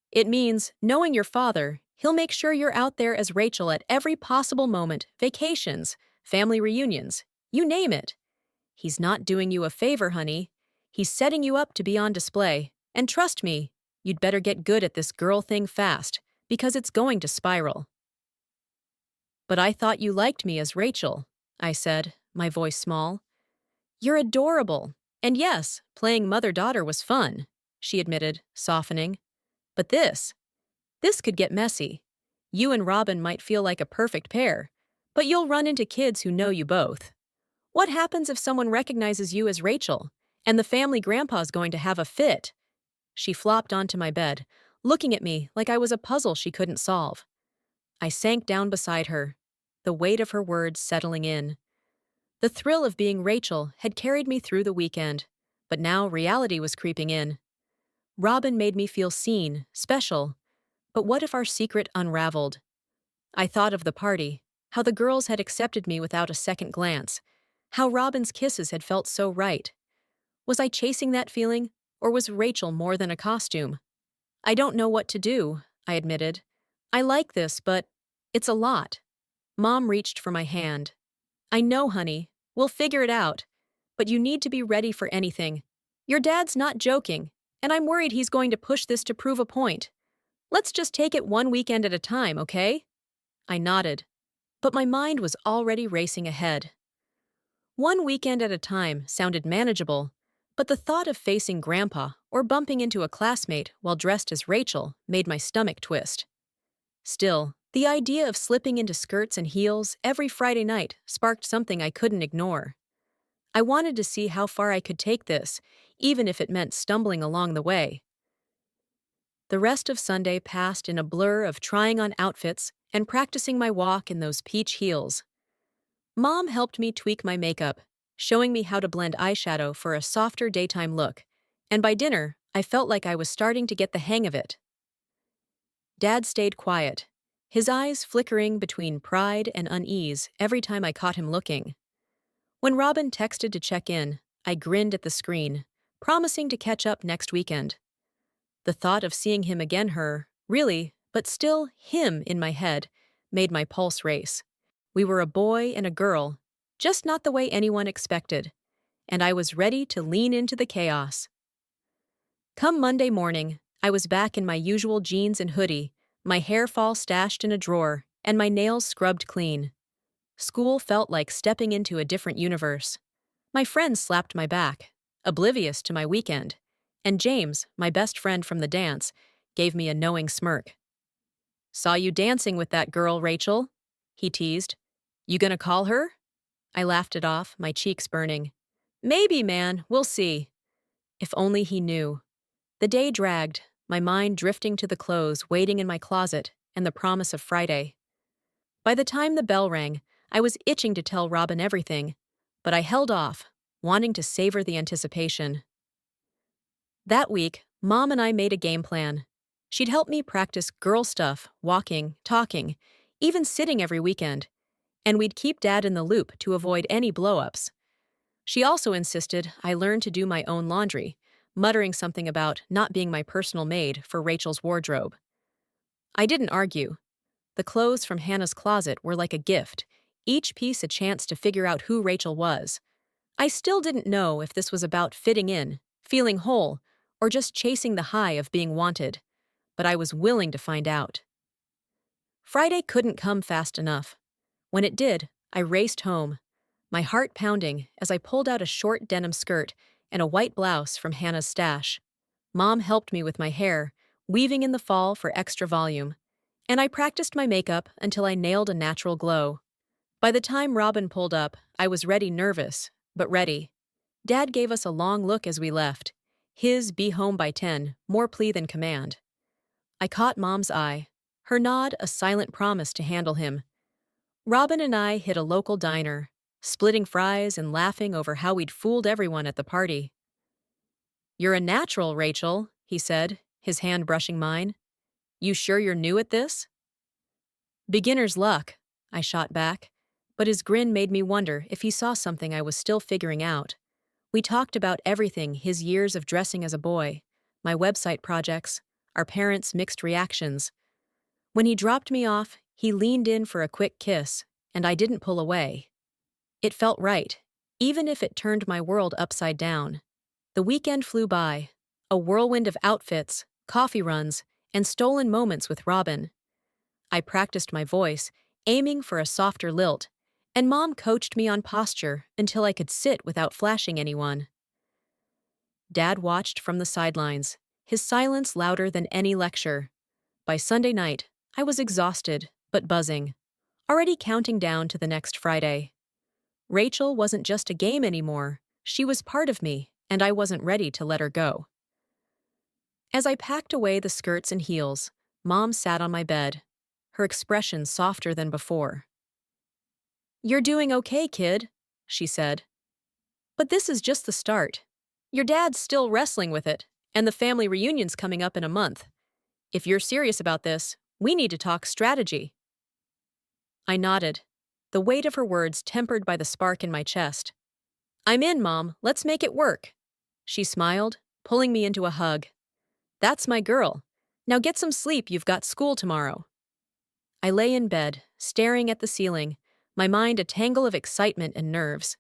"It means, knowing your father, he'll make sure you're out there as Rachel at every possible moment, vacations, family reunions, you name it. He's not doing you a favor, honey. He's setting you up to be on display. And trust me, you'd better get good at this girl thing fast, because it's going to spiral." "But I thought you liked me as Rachel," I said, my voice small. "You're adorable. And yes, playing mother-daughter was fun. she admitted, softening. But this could get messy. You and Robin might feel like a perfect pair, but you'll run into kids who know you both. What happens if someone recognizes you as Rachel, and the family grandpa's going to have a fit? She flopped onto my bed, looking at me like I was a puzzle she couldn't solve. I sank down beside her, the weight of her words settling in. The thrill of being Rachel had carried me through the weekend, but now reality was creeping in. Robin made me feel seen, special. But what if our secret unraveled? I thought of the party, how the girls had accepted me without a second glance, how Robin's kisses had felt so right. Was I chasing that feeling, or was Rachel more than a costume? I don't know what to do, I admitted. I like this, but it's a lot. Mom reached for my hand. I know, honey. We'll figure it out. But you need to be ready for anything. Your dad's not joking, and I'm worried he's going to push this to prove a point. Let's just take it one weekend at a time, okay? I nodded, but my mind was already racing ahead. One weekend at a time sounded manageable, but the thought of facing Grandpa or bumping into a classmate while dressed as Rachel made my stomach twist. Still, the idea of slipping into skirts and heels every Friday night sparked something I couldn't ignore. I wanted to see how far I could take this, even if it meant stumbling along the way. The rest of Sunday passed in a blur of trying on outfits and practicing my walk in those peach heels. Mom helped me tweak my makeup, showing me how to blend eyeshadow for a softer daytime look, and by dinner, I felt like I was starting to get the hang of it. Dad stayed quiet, his eyes flickering between pride and unease every time I caught him looking. When Robin texted to check in, I grinned at the screen, promising to catch up next weekend. The thought of seeing him again really, but still him in my head, made my pulse race. We were a boy and a girl, just not the way anyone expected, and I was ready to lean into the chaos. Come Monday morning, I was back in my usual jeans and hoodie, my hair fall stashed in a drawer, and my nails scrubbed clean. School felt like stepping into a different universe. My friends slapped my back, oblivious to my weekend, and James, my best friend from the dance, gave me a knowing smirk. "Saw you dancing with that girl, Rachel," he teased. "You gonna call her?" I laughed it off, my cheeks burning. "Maybe, man, we'll see." If only he knew. The day dragged, my mind drifting to the clothes waiting in my closet and the promise of Friday. By the time the bell rang, I was itching to tell Robin everything, but I held off, wanting to savor the anticipation. That week, Mom and I made a game plan. She'd help me practice girl stuff, walking, talking, even sitting every weekend, and we'd keep Dad in the loop to avoid any blow-ups. She also insisted I learn to do my own laundry, muttering something about not being my personal maid for Rachel's wardrobe. I didn't argue. The clothes from Hannah's closet were like a gift, each piece a chance to figure out who Rachel was. I still didn't know if this was about fitting in, feeling whole, or just chasing the high of being wanted, but I was willing to find out. Friday couldn't come fast enough. When it did, I raced home, my heart pounding as I pulled out a short denim skirt and a white blouse from Hannah's stash. Mom helped me with my hair, weaving in the fall for extra volume, and I practiced my makeup until I nailed a natural glow. By the time Robin pulled up, I was nervous, but ready. Dad gave us a long look as we left, his "be home by 10" more plea than command. I caught Mom's eye, her nod a silent promise to handle him. Robin and I hit a local diner, splitting fries and laughing over how we'd fooled everyone at the party. "You're a natural, Rachel," he said, his hand brushing mine. "You sure you're new at this?" "Beginner's luck," I shot back, but his grin made me wonder if he saw something I was still figuring out. We talked about everything: his years of dressing as a boy, my website projects, our parents' mixed reactions. When he dropped me off, he leaned in for a quick kiss, and I didn't pull away. It felt right, even if it turned my world upside down. The weekend flew by, a whirlwind of outfits, coffee runs, and stolen moments with Robin. I practiced my voice, aiming for a softer lilt, and Mom coached me on posture until I could sit without flashing anyone. Dad watched from the sidelines, his silence louder than any lecture. By Sunday night, I was exhausted, but buzzing, already counting down to the next Friday. Rachel wasn't just a game anymore, she was part of me, and I wasn't ready to let her go. As I packed away the skirts and heels, Mom sat on my bed, her expression softer than before. "You're doing okay, kid," she said. "But this is just the start. Your dad's still wrestling with it, and the family reunion's coming up in a month. If you're serious about this, we need to talk strategy." I nodded, the weight of her words tempered by the spark in my chest. "I'm in, Mom. Let's make it work." She smiled, pulling me into a hug. "That's my girl. Now get some sleep, you've got school tomorrow." I lay in bed, staring at the ceiling, my mind a tangle of excitement and nerves.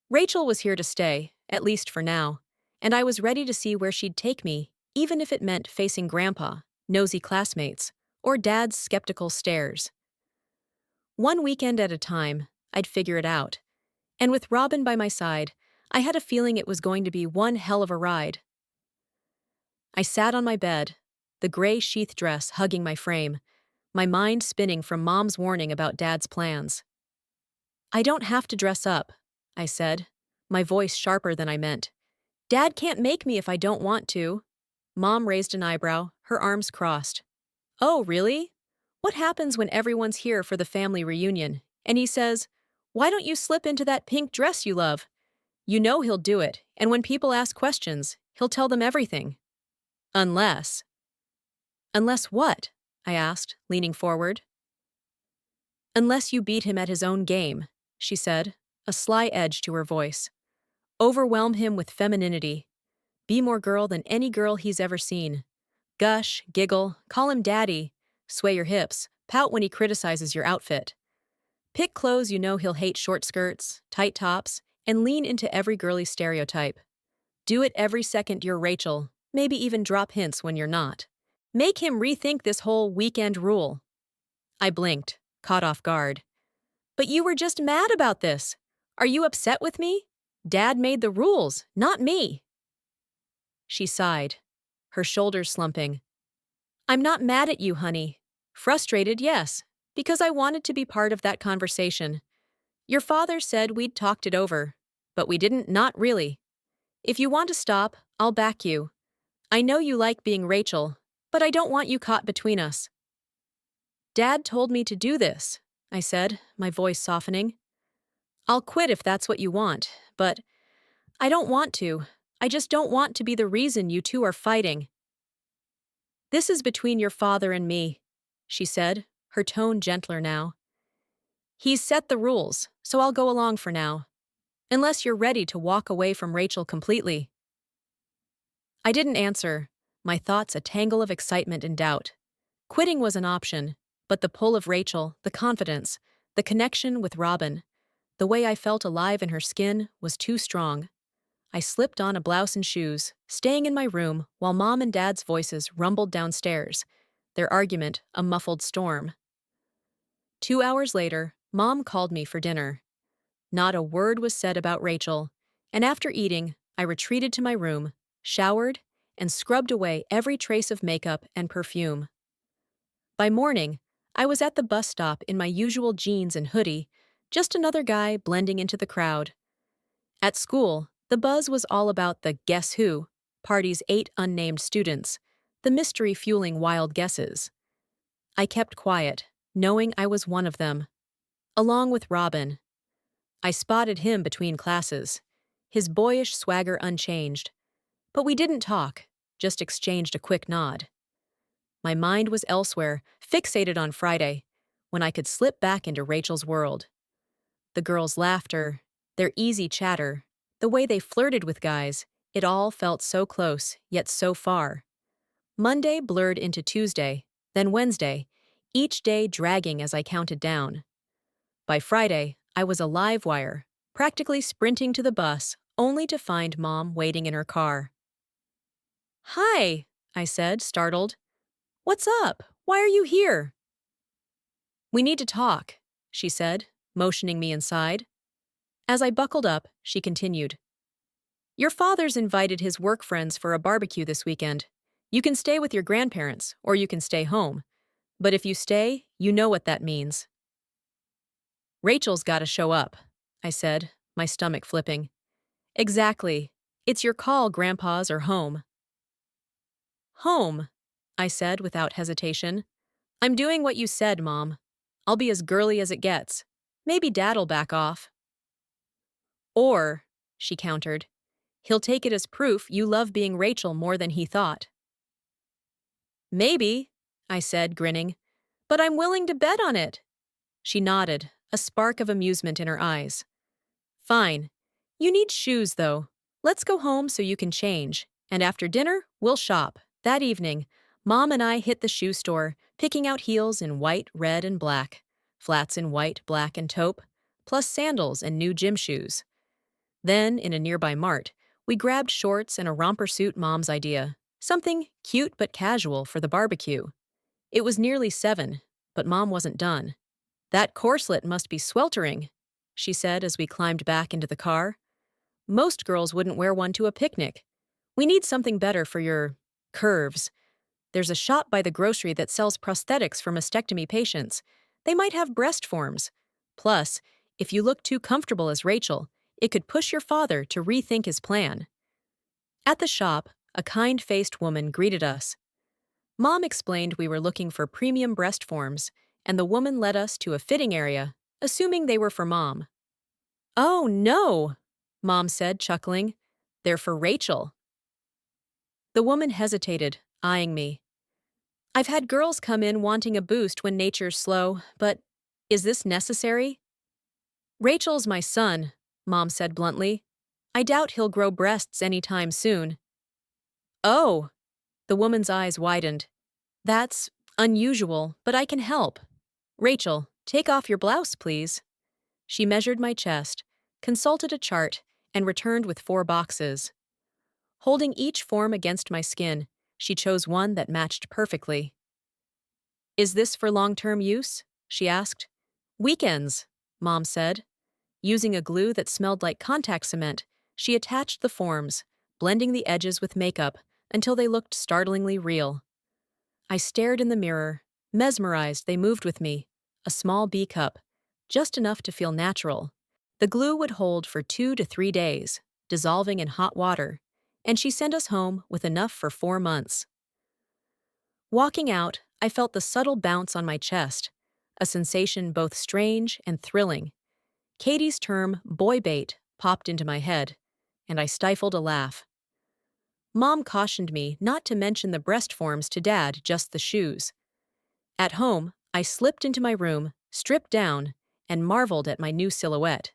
Rachel was here to stay, at least for now, and I was ready to see where she'd take me, even if it meant facing Grandpa, nosy classmates, or Dad's skeptical stares. One weekend at a time, I'd figure it out. And with Robin by my side, I had a feeling it was going to be one hell of a ride. I sat on my bed, the gray sheath dress hugging my frame, my mind spinning from Mom's warning about Dad's plans. "I don't have to dress up," I said, my voice sharper than I meant. "Dad can't make me if I don't want to." Mom raised an eyebrow, her arms crossed. "Oh, really? What happens when everyone's here for the family reunion, and he says, 'Why don't you slip into that pink dress you love?' You know he'll do it, and when people ask questions, he'll tell them everything. Unless—" "Unless what?" I asked, leaning forward. "Unless you beat him at his own game," she said, a sly edge to her voice. "Overwhelm him with femininity. Be more girl than any girl he's ever seen. Gush, giggle, call him daddy, sway your hips, pout when he criticizes your outfit. Pick clothes you know he'll hate: short skirts, tight tops, and lean into every girly stereotype. Do it every second you're Rachel, maybe even drop hints when you're not. Make him rethink this whole weekend rule." I blinked, caught off guard. "But you were just mad about this. Are you upset with me? Dad made the rules, not me." She sighed, her shoulders slumping. "I'm not mad at you, honey. Frustrated, yes, because I wanted to be part of that conversation. Your father said we'd talked it over, but we didn't, not really. If you want to stop, I'll back you. I know you like being Rachel, but I don't want you caught between us." "Dad told me to do this," I said, my voice softening. "I'll quit if that's what you want, but I don't want to. I just don't want to be the reason you two are fighting." "This is between your father and me," she said, her tone gentler now. "He's set the rules, so I'll go along for now. Unless you're ready to walk away from Rachel completely." I didn't answer, my thoughts a tangle of excitement and doubt. Quitting was an option, but the pull of Rachel, the confidence, the connection with Robin, the way I felt alive in her skin was too strong. I slipped on a blouse and shoes, staying in my room while Mom and Dad's voices rumbled downstairs, their argument a muffled storm. 2 hours later, Mom called me for dinner. Not a word was said about Rachel, and after eating, I retreated to my room, showered, and scrubbed away every trace of makeup and perfume. By morning, I was at the bus stop in my usual jeans and hoodie, just another guy blending into the crowd. At school, the buzz was all about the "Guess Who" party's 8 unnamed students, the mystery fueling wild guesses. I kept quiet, knowing I was one of them. Along with Robin. I spotted him between classes, his boyish swagger unchanged. But we didn't talk, just exchanged a quick nod. My mind was elsewhere, fixated on Friday, when I could slip back into Rachel's world. The girls' laughter, their easy chatter, the way they flirted with guys, it all felt so close, yet so far. Monday blurred into Tuesday, then Wednesday, each day dragging as I counted down. By Friday, I was a live wire, practically sprinting to the bus, only to find Mom waiting in her car. "Hi," I said, startled. "What's up? Why are you here?" "We need to talk," she said, motioning me inside. As I buckled up, she continued. "Your father's invited his work friends for a barbecue this weekend. You can stay with your grandparents, or you can stay home. But if you stay, you know what that means. Rachel's gotta show up, I said, my stomach flipping. Exactly. It's your call, Grandpa's or home. Home, I said without hesitation. I'm doing what you said, Mom. I'll be as girly as it gets. Maybe Dad'll back off. Or, she countered, he'll take it as proof you love being Rachel more than he thought. Maybe, I said, grinning, but I'm willing to bet on it. She nodded, a spark of amusement in her eyes. Fine. You need shoes, though. Let's go home so you can change, and after dinner, we'll shop. That evening, Mom and I hit the shoe store, picking out heels in white, red, and black, flats in white, black, and taupe, plus sandals and new gym shoes. Then, in a nearby mart, we grabbed shorts and a romper suit Mom's idea, something cute but casual for the barbecue. It was nearly 7, but Mom wasn't done. That corselet must be sweltering, she said as we climbed back into the car. Most girls wouldn't wear one to a picnic. We need something better for your curves. There's a shop by the grocery that sells prosthetics for mastectomy patients. They might have breast forms. Plus, if you look too comfortable as Rachel, it could push your father to rethink his plan. At the shop, a kind-faced woman greeted us. Mom explained we were looking for premium breast forms, and the woman led us to a fitting area, assuming they were for Mom. Oh, no, Mom said, chuckling. They're for Rachel. The woman hesitated, eyeing me. I've had girls come in wanting a boost when nature's slow, but is this necessary? Rachel's my son, Mom said bluntly. I doubt he'll grow breasts anytime soon. Oh, the woman's eyes widened. That's unusual, but I can help. Rachel, take off your blouse, please. She measured my chest, consulted a chart, and returned with 4 boxes. Holding each form against my skin, she chose one that matched perfectly. Is this for long-term use? She asked. Weekends, Mom said. Using a glue that smelled like contact cement, she attached the forms, blending the edges with makeup until they looked startlingly real. I stared in the mirror, mesmerized they moved with me, a small B cup, just enough to feel natural. The glue would hold for 2 to 3 days, dissolving in hot water, and she sent us home with enough for 4 months. Walking out, I felt the subtle bounce on my chest, a sensation both strange and thrilling. Katie's term, boy bait, popped into my head, and I stifled a laugh. Mom cautioned me not to mention the breast forms to Dad, just the shoes. At home, I slipped into my room, stripped down, and marveled at my new silhouette.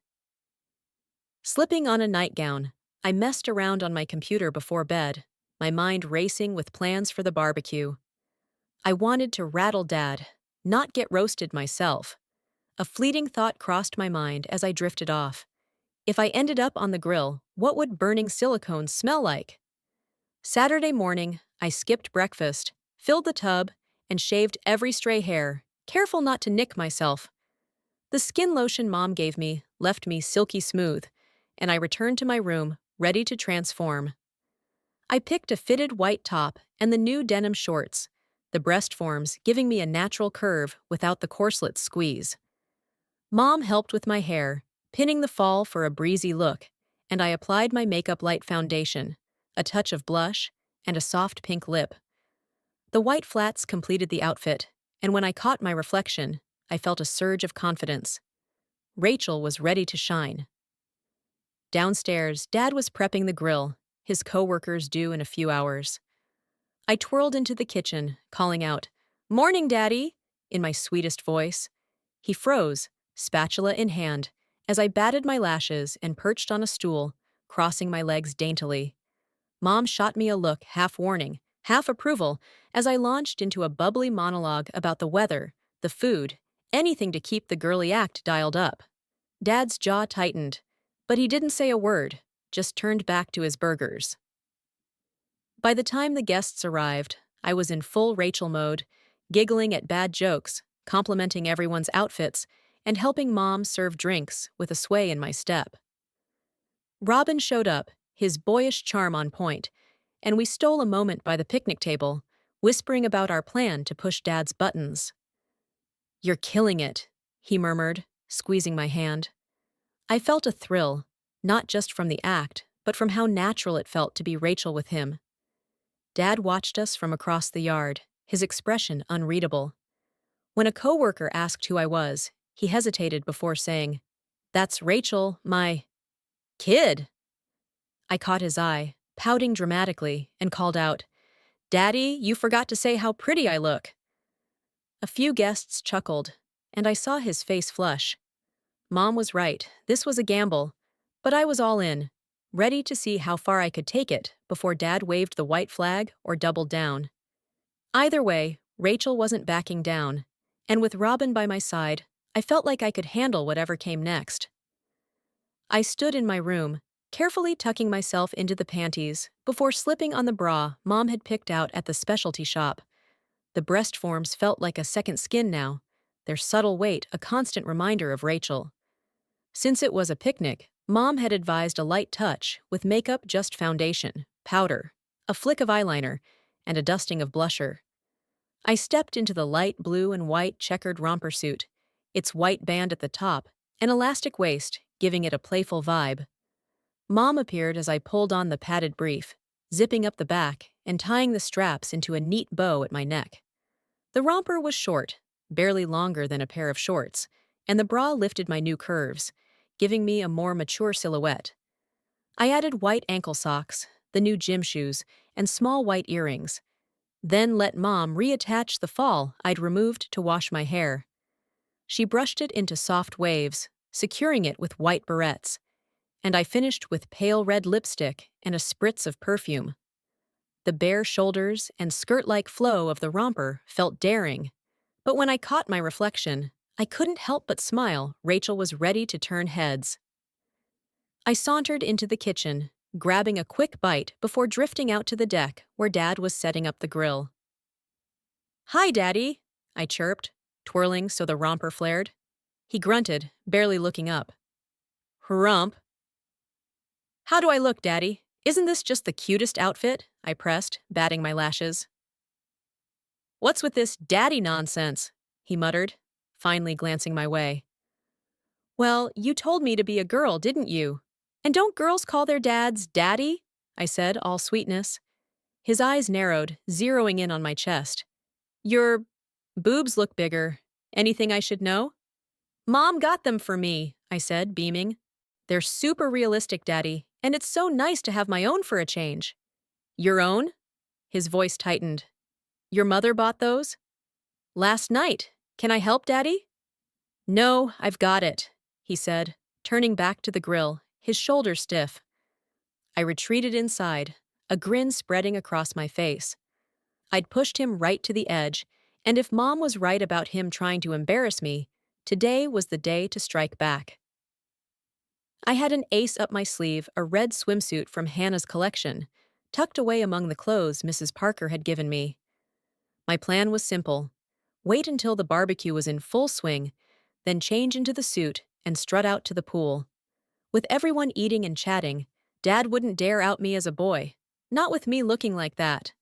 Slipping on a nightgown, I messed around on my computer before bed, my mind racing with plans for the barbecue. I wanted to rattle Dad, not get roasted myself. A fleeting thought crossed my mind as I drifted off. If I ended up on the grill, what would burning silicone smell like? Saturday morning, I skipped breakfast, filled the tub, and shaved every stray hair, careful not to nick myself. The skin lotion Mom gave me left me silky smooth, and I returned to my room, ready to transform. I picked a fitted white top and the new denim shorts, the breast forms giving me a natural curve without the corselet squeeze. Mom helped with my hair, pinning the fall for a breezy look, and I applied my Makeup Light foundation, a touch of blush, and a soft pink lip. The white flats completed the outfit, and when I caught my reflection, I felt a surge of confidence. Rachel was ready to shine. Downstairs, Dad was prepping the grill, his coworkers due in a few hours. I twirled into the kitchen, calling out, "Morning, Daddy," in my sweetest voice. He froze, spatula in hand, as I batted my lashes and perched on a stool, crossing my legs daintily. Mom shot me a look, half warning, half approval, as I launched into a bubbly monologue about the weather, the food, anything to keep the girly act dialed up. Dad's jaw tightened, but he didn't say a word, just turned back to his burgers. By the time the guests arrived, I was in full Rachel mode, giggling at bad jokes, complimenting everyone's outfits, and helping Mom serve drinks with a sway in my step. Robin showed up, his boyish charm on point, and we stole a moment by the picnic table, whispering about our plan to push Dad's buttons. "You're killing it," he murmured, squeezing my hand. I felt a thrill, not just from the act, but from how natural it felt to be Rachel with him. Dad watched us from across the yard, his expression unreadable. When a coworker asked who I was, he hesitated before saying, "That's Rachel, my kid." I caught his eye, pouting dramatically, and called out, "Daddy, you forgot to say how pretty I look." A few guests chuckled, and I saw his face flush. Mom was right, this was a gamble, but I was all in, ready to see how far I could take it before Dad waved the white flag or doubled down. Either way, Rachel wasn't backing down, and with Robin by my side, I felt like I could handle whatever came next. I stood in my room, carefully tucking myself into the panties before slipping on the bra Mom had picked out at the specialty shop. The breast forms felt like a second skin now, their subtle weight a constant reminder of Rachel. Since it was a picnic, Mom had advised a light touch with makeup just foundation, powder, a flick of eyeliner, and a dusting of blusher. I stepped into the light blue and white checkered romper suit, its white band at the top, an elastic waist, giving it a playful vibe. Mom appeared as I pulled on the padded brief, zipping up the back and tying the straps into a neat bow at my neck. The romper was short, barely longer than a pair of shorts, and the bra lifted my new curves, giving me a more mature silhouette. I added white ankle socks, the new gym shoes, and small white earrings, then let Mom reattach the fall I'd removed to wash my hair. She brushed it into soft waves, securing it with white barrettes, and I finished with pale red lipstick and a spritz of perfume. The bare shoulders and skirt-like flow of the romper felt daring, but when I caught my reflection, I couldn't help but smile. Rachel was ready to turn heads. I sauntered into the kitchen, grabbing a quick bite before drifting out to the deck where Dad was setting up the grill. "Hi, Daddy," I chirped, twirling so the romper flared. He grunted, barely looking up. "Rump." "How do I look, Daddy? Isn't this just the cutest outfit?" I pressed, batting my lashes. "What's with this daddy nonsense?" he muttered, finally glancing my way. "Well, you told me to be a girl, didn't you? And don't girls call their dads daddy?" I said, all sweetness. His eyes narrowed, zeroing in on my chest. "Your boobs look bigger. Anything I should know?" "Mom got them for me," I said, beaming. "They're super realistic, Daddy, and it's so nice to have my own for a change." "Your own?" His voice tightened. "Your mother bought those?" "Last night. Can I help, Daddy?" "No, I've got it," he said, turning back to the grill, his shoulders stiff. I retreated inside, a grin spreading across my face. I'd pushed him right to the edge, and if Mom was right about him trying to embarrass me, today was the day to strike back. I had an ace up my sleeve, a red swimsuit from Hannah's collection, tucked away among the clothes Mrs. Parker had given me. My plan was simple. Wait until the barbecue was in full swing, then change into the suit and strut out to the pool. With everyone eating and chatting, Dad wouldn't dare out me as a boy, not with me looking like that.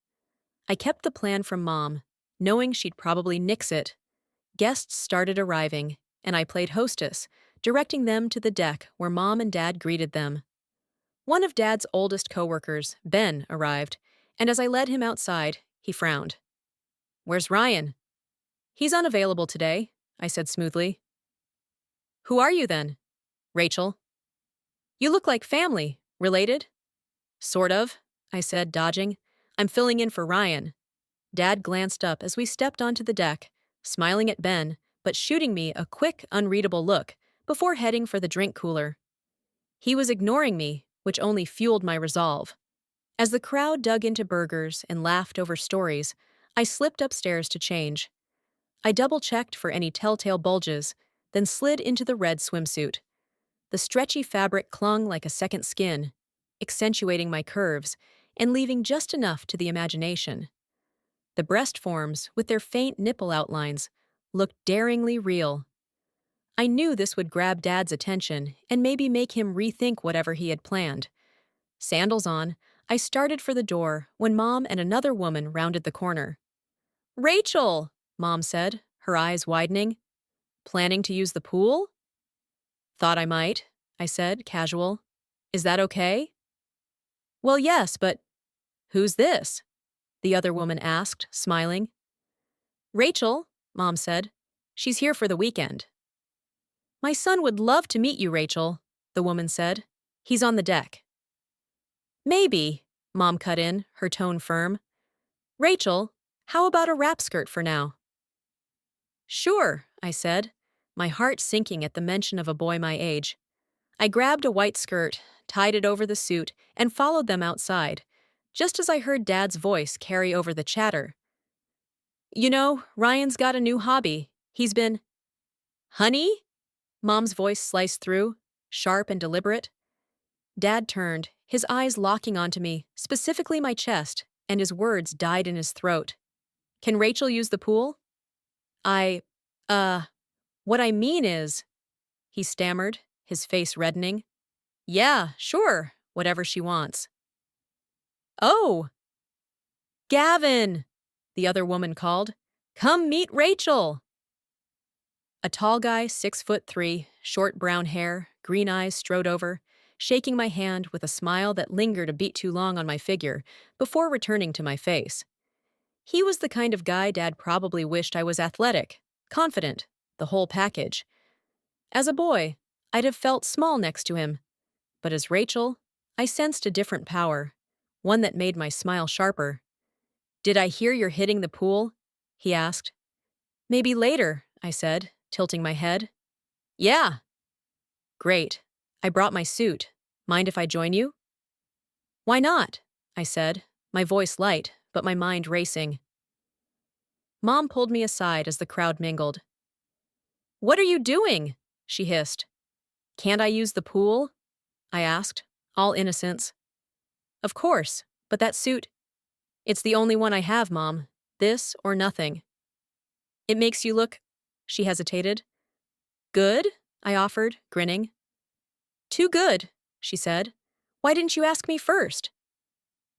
I kept the plan from Mom, knowing she'd probably nix it. Guests started arriving, and I played hostess, directing them to the deck where Mom and Dad greeted them. One of Dad's oldest coworkers, Ben, arrived, and as I led him outside, he frowned. "Where's Ryan?" "He's unavailable today," I said smoothly. "Who are you then?" "Rachel." "You look like family. Related?" "Sort of," I said, dodging. "I'm filling in for Ryan." Dad glanced up as we stepped onto the deck, smiling at Ben, but shooting me a quick, unreadable look before heading for the drink cooler. He was ignoring me, which only fueled my resolve. As the crowd dug into burgers and laughed over stories, I slipped upstairs to change. I double-checked for any telltale bulges, then slid into the red swimsuit. The stretchy fabric clung like a second skin, accentuating my curves and leaving just enough to the imagination. The breast forms, with their faint nipple outlines, looked daringly real. I knew this would grab Dad's attention and maybe make him rethink whatever he had planned. Sandals on, I started for the door when Mom and another woman rounded the corner. Rachel, Mom said, her eyes widening. Planning to use the pool? Thought I might, I said, casual. Is that okay? Well, yes, but who's this? The other woman asked, smiling. Rachel, Mom said. She's here for the weekend. My son would love to meet you, Rachel, the woman said. He's on the deck. Maybe, Mom cut in, her tone firm. Rachel, how about a wrap skirt for now? Sure, I said, my heart sinking at the mention of a boy my age. I grabbed a white skirt, tied it over the suit, and followed them outside, just as I heard Dad's voice carry over the chatter. You know, Ryan's got a new hobby. He's been… Honey? Mom's voice sliced through, sharp and deliberate. Dad turned, his eyes locking onto me, specifically my chest, and his words died in his throat. Can Rachel use the pool? What I mean is, he stammered, his face reddening. Yeah, sure, whatever she wants. Oh! Gavin! The other woman called. Come meet Rachel! A tall guy, 6'3", short brown hair, green eyes strode over, shaking my hand with a smile that lingered a beat too long on my figure before returning to my face. He was the kind of guy Dad probably wished I was athletic, confident, the whole package. As a boy, I'd have felt small next to him, but as Rachel, I sensed a different power, one that made my smile sharper. Did I hear you're hitting the pool? He asked. Maybe later, I said, tilting my head. Yeah. Great. I brought my suit. Mind if I join you? Why not? I said, my voice light, but my mind racing. Mom pulled me aside as the crowd mingled. What are you doing? She hissed. Can't I use the pool? I asked, all innocence. Of course, but that suit… It's the only one I have, Mom. This or nothing. It makes you look… She hesitated. Good? I offered, grinning. Too good, she said. Why didn't you ask me first?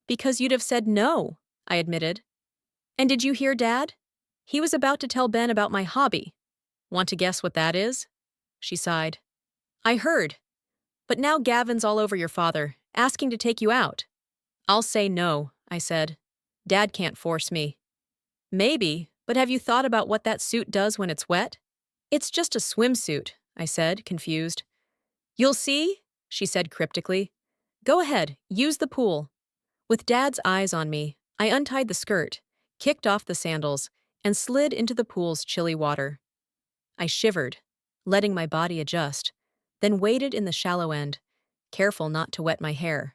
Because you'd have said no, I admitted. And did you hear Dad? He was about to tell Ben about my hobby. Want to guess what that is? She sighed. I heard. But now Gavin's all over your father, asking to take you out. I'll say no, I said. Dad can't force me. Maybe, but have you thought about what that suit does when it's wet? It's just a swimsuit, I said, confused. You'll see, she said cryptically. Go ahead, use the pool. With Dad's eyes on me, I untied the skirt, kicked off the sandals, and slid into the pool's chilly water. I shivered, letting my body adjust, then waded in the shallow end, careful not to wet my hair.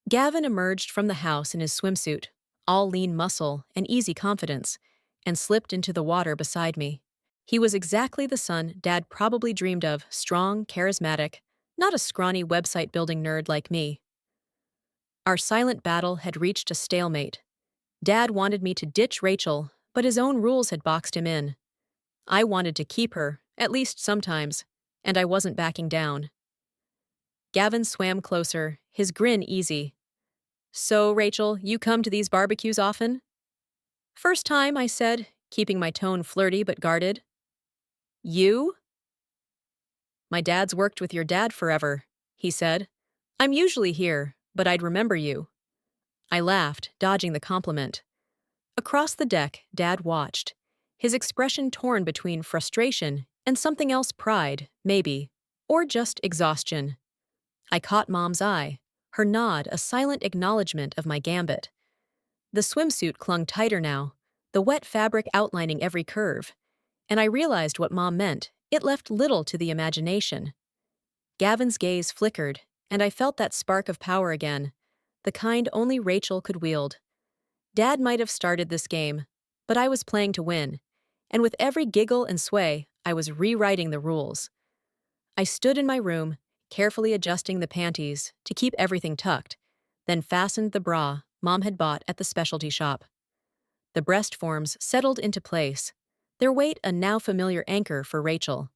Gavin emerged from the house in his swimsuit, all lean muscle and easy confidence, and slipped into the water beside me. He was exactly the son Dad probably dreamed of, strong, charismatic, not a scrawny website-building nerd like me. Our silent battle had reached a stalemate. Dad wanted me to ditch Rachel, but his own rules had boxed him in. I wanted to keep her, at least sometimes, and I wasn't backing down. Gavin swam closer, his grin easy. So, Rachel, you come to these barbecues often? First time, I said, keeping my tone flirty but guarded. You? My dad's worked with your dad forever, he said. I'm usually here, but I'd remember you. I laughed, dodging the compliment. Across the deck, Dad watched, his expression torn between frustration and something else, pride, maybe, or just exhaustion. I caught Mom's eye, her nod a silent acknowledgement of my gambit. The swimsuit clung tighter now, the wet fabric outlining every curve, and I realized what Mom meant. It left little to the imagination. Gavin's gaze flickered, and I felt that spark of power again, the kind only Rachel could wield. Dad might have started this game, but I was playing to win, and with every giggle and sway, I was rewriting the rules. I stood in my room, carefully adjusting the panties to keep everything tucked, then fastened the bra Mom had bought at the specialty shop. The breast forms settled into place, their weight a now familiar anchor for Rachel.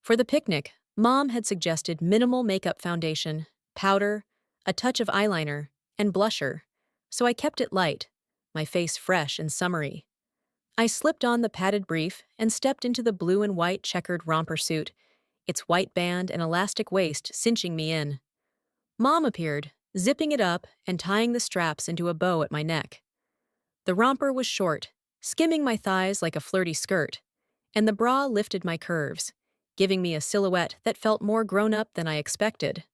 For the picnic, Mom had suggested minimal makeup foundation, powder, a touch of eyeliner, and blusher, so I kept it light, my face fresh and summery. I slipped on the padded brief and stepped into the blue and white checkered romper suit, its white band and elastic waist cinching me in. Mom appeared, zipping it up and tying the straps into a bow at my neck. The romper was short, skimming my thighs like a flirty skirt, and the bra lifted my curves, giving me a silhouette that felt more grown-up than I expected.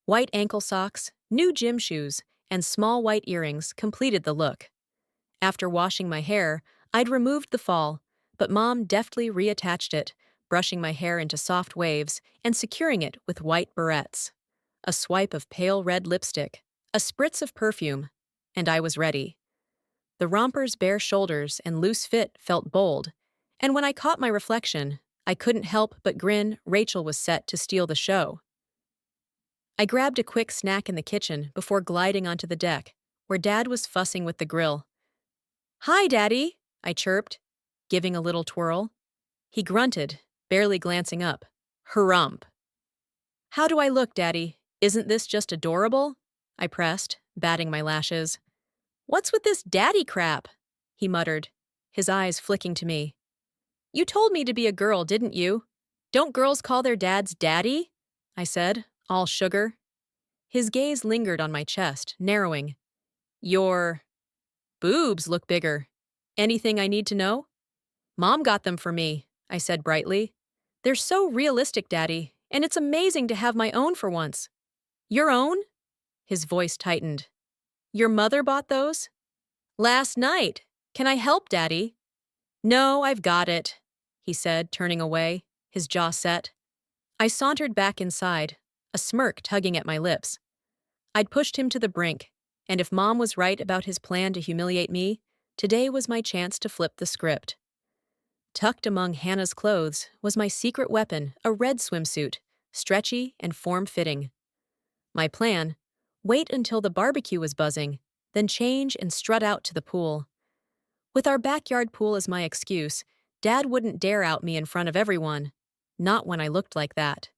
White ankle socks, new gym shoes, and small white earrings completed the look. After washing my hair, I'd removed the fall, but Mom deftly reattached it, brushing my hair into soft waves and securing it with white barrettes. A swipe of pale red lipstick, a spritz of perfume, and I was ready. The romper's bare shoulders and loose fit felt bold, and when I caught my reflection, I couldn't help but grin. Rachel was set to steal the show. I grabbed a quick snack in the kitchen before gliding onto the deck, where Dad was fussing with the grill. "Hi, Daddy," I chirped, giving a little twirl. He grunted, barely glancing up. "Harump." "How do I look, Daddy? Isn't this just adorable?" I pressed, batting my lashes. "What's with this daddy crap?" he muttered, his eyes flicking to me. "You told me to be a girl, didn't you? Don't girls call their dads daddy?" I said, all sugar. His gaze lingered on my chest, narrowing. "Your boobs look bigger. Anything I need to know?" "Mom got them for me," I said brightly. "They're so realistic, Daddy, and it's amazing to have my own for once." "Your own?" His voice tightened. "Your mother bought those?" "Last night. Can I help, Daddy?" "No, I've got it," he said, turning away, his jaw set. I sauntered back inside, a smirk tugging at my lips. I'd pushed him to the brink, and if Mom was right about his plan to humiliate me, today was my chance to flip the script. Tucked among Hannah's clothes was my secret weapon, a red swimsuit, stretchy and form-fitting. My plan: wait until the barbecue was buzzing, then change and strut out to the pool. With our backyard pool as my excuse, Dad wouldn't dare out me in front of everyone. Not when I looked like that.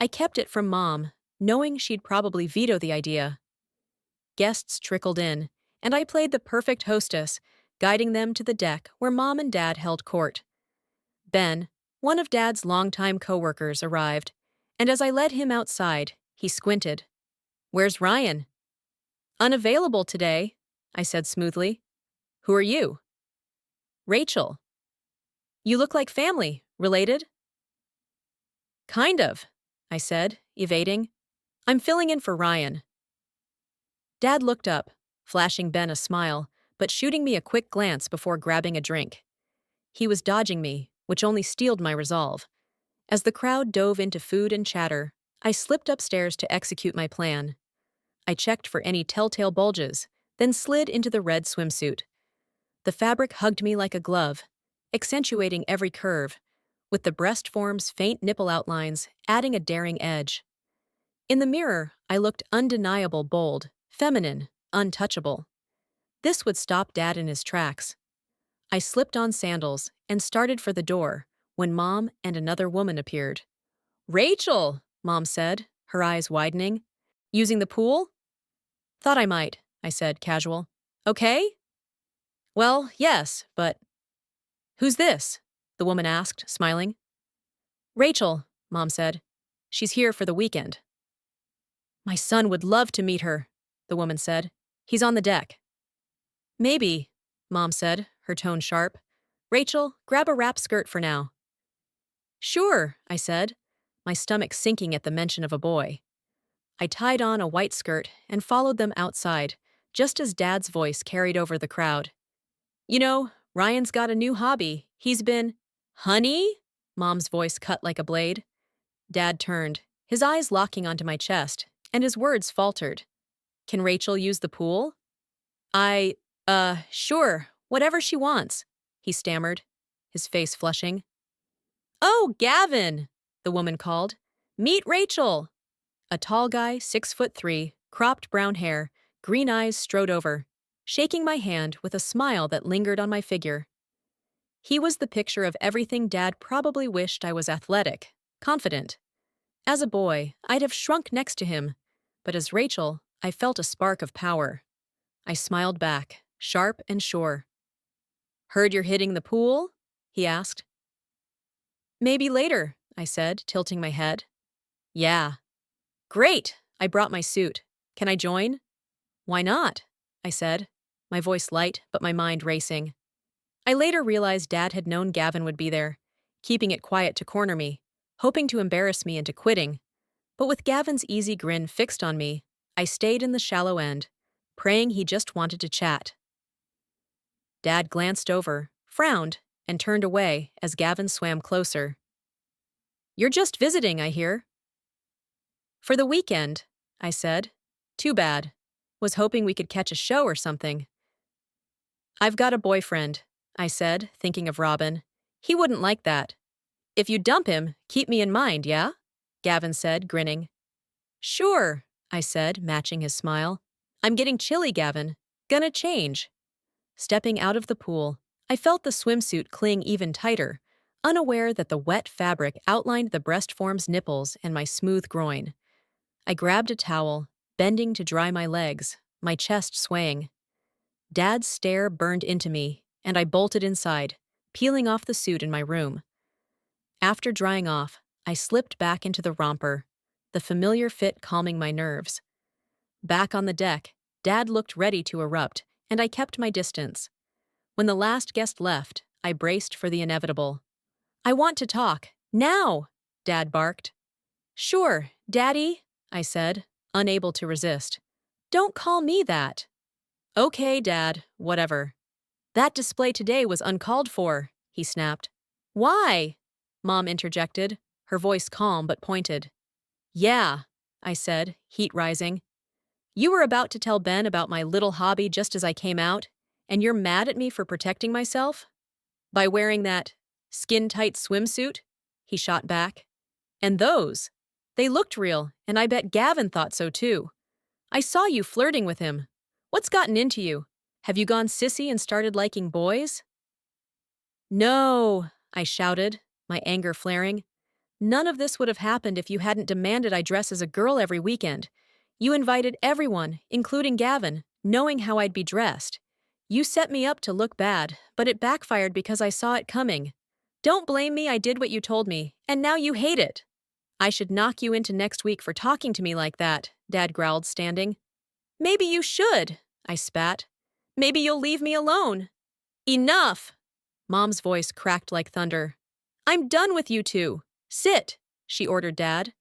I kept it from Mom, knowing she'd probably veto the idea. Guests trickled in, and I played the perfect hostess, guiding them to the deck where Mom and Dad held court. Ben, one of Dad's longtime coworkers, arrived, and as I led him outside, he squinted. "Where's Ryan?" "Unavailable today," I said smoothly. "Who are you?" "Rachel." "You look like family. Related?" "Kind of," I said, evading. "I'm filling in for Ryan." Dad looked up, flashing Ben a smile, but shooting me a quick glance before grabbing a drink. He was dodging me, which only steeled my resolve. As the crowd dove into food and chatter, I slipped upstairs to execute my plan. I checked for any telltale bulges, then slid into the red swimsuit. The fabric hugged me like a glove, accentuating every curve, with the breast form's faint nipple outlines adding a daring edge. In the mirror, I looked undeniable, bold, feminine, untouchable. This would stop Dad in his tracks. I slipped on sandals and started for the door when Mom and another woman appeared. "Rachel," Mom said, her eyes widening. "Using the pool?" "Thought I might," I said, casual. "Okay?" "Well, yes, but—" "Who's this?" the woman asked, smiling. "Rachel," Mom said. "She's here for the weekend." "My son would love to meet her," the woman said. "He's on the deck." "Maybe," Mom said, her tone sharp. "Rachel, grab a wrap skirt for now." "Sure," I said, my stomach sinking at the mention of a boy. I tied on a white skirt and followed them outside, just as Dad's voice carried over the crowd. "You know, Ryan's got a new hobby. He's been—" "Honey?" Mom's voice cut like a blade. Dad turned, his eyes locking onto my chest, and his words faltered. "Can Rachel use the pool?" Sure, whatever she wants," he stammered, his face flushing. "Oh, Gavin," the woman called. "Meet Rachel." A tall guy, 6'3", cropped brown hair, green eyes strode over, shaking my hand with a smile that lingered on my figure. He was the picture of everything Dad probably wished I was: athletic, confident. As a boy, I'd have shrunk next to him, but as Rachel, I felt a spark of power. I smiled back, sharp and sure. "Heard you're hitting the pool?" he asked. "Maybe later," I said, tilting my head. "Yeah." "Great! I brought my suit. Can I join?" "Why not?" I said, my voice light but my mind racing. I later realized Dad had known Gavin would be there, keeping it quiet to corner me, hoping to embarrass me into quitting. But with Gavin's easy grin fixed on me, I stayed in the shallow end, praying he just wanted to chat. Dad glanced over, frowned, and turned away as Gavin swam closer. "You're just visiting, I hear." "For the weekend," I said. "Too bad. Was hoping we could catch a show or something." "I've got a boyfriend," I said, thinking of Robin. "He wouldn't like that." "If you dump him, keep me in mind, yeah?" Gavin said, grinning. "Sure," I said, matching his smile. "I'm getting chilly, Gavin. Gonna change." Stepping out of the pool, I felt the swimsuit cling even tighter, unaware that the wet fabric outlined the breast form's nipples and my smooth groin. I grabbed a towel, bending to dry my legs, my chest swaying. Dad's stare burned into me, and I bolted inside, peeling off the suit in my room. After drying off, I slipped back into the romper, the familiar fit calming my nerves. Back on the deck, Dad looked ready to erupt, and I kept my distance. When the last guest left, I braced for the inevitable. "I want to talk. Now!" Dad barked. "Sure, Daddy," I said, unable to resist. "Don't call me that." "Okay, Dad, whatever." "That display today was uncalled for," he snapped. "Why?" Mom interjected, her voice calm but pointed. "Yeah," I said, heat rising. "You were about to tell Ben about my little hobby just as I came out, and you're mad at me for protecting myself? By wearing that skin-tight swimsuit?" He shot back. "And those. They looked real, and I bet Gavin thought so too. I saw you flirting with him. What's gotten into you? Have you gone sissy and started liking boys?" "No," I shouted, my anger flaring. "None of this would have happened if you hadn't demanded I dress as a girl every weekend. You invited everyone, including Gavin, knowing how I'd be dressed. You set me up to look bad, but it backfired because I saw it coming. Don't blame me, I did what you told me, and now you hate it." "I should knock you into next week for talking to me like that," Dad growled, standing. "Maybe you should," I spat. "Maybe you'll leave me alone." "Enough!" Mom's voice cracked like thunder. "I'm done with you two. Sit," she ordered Dad.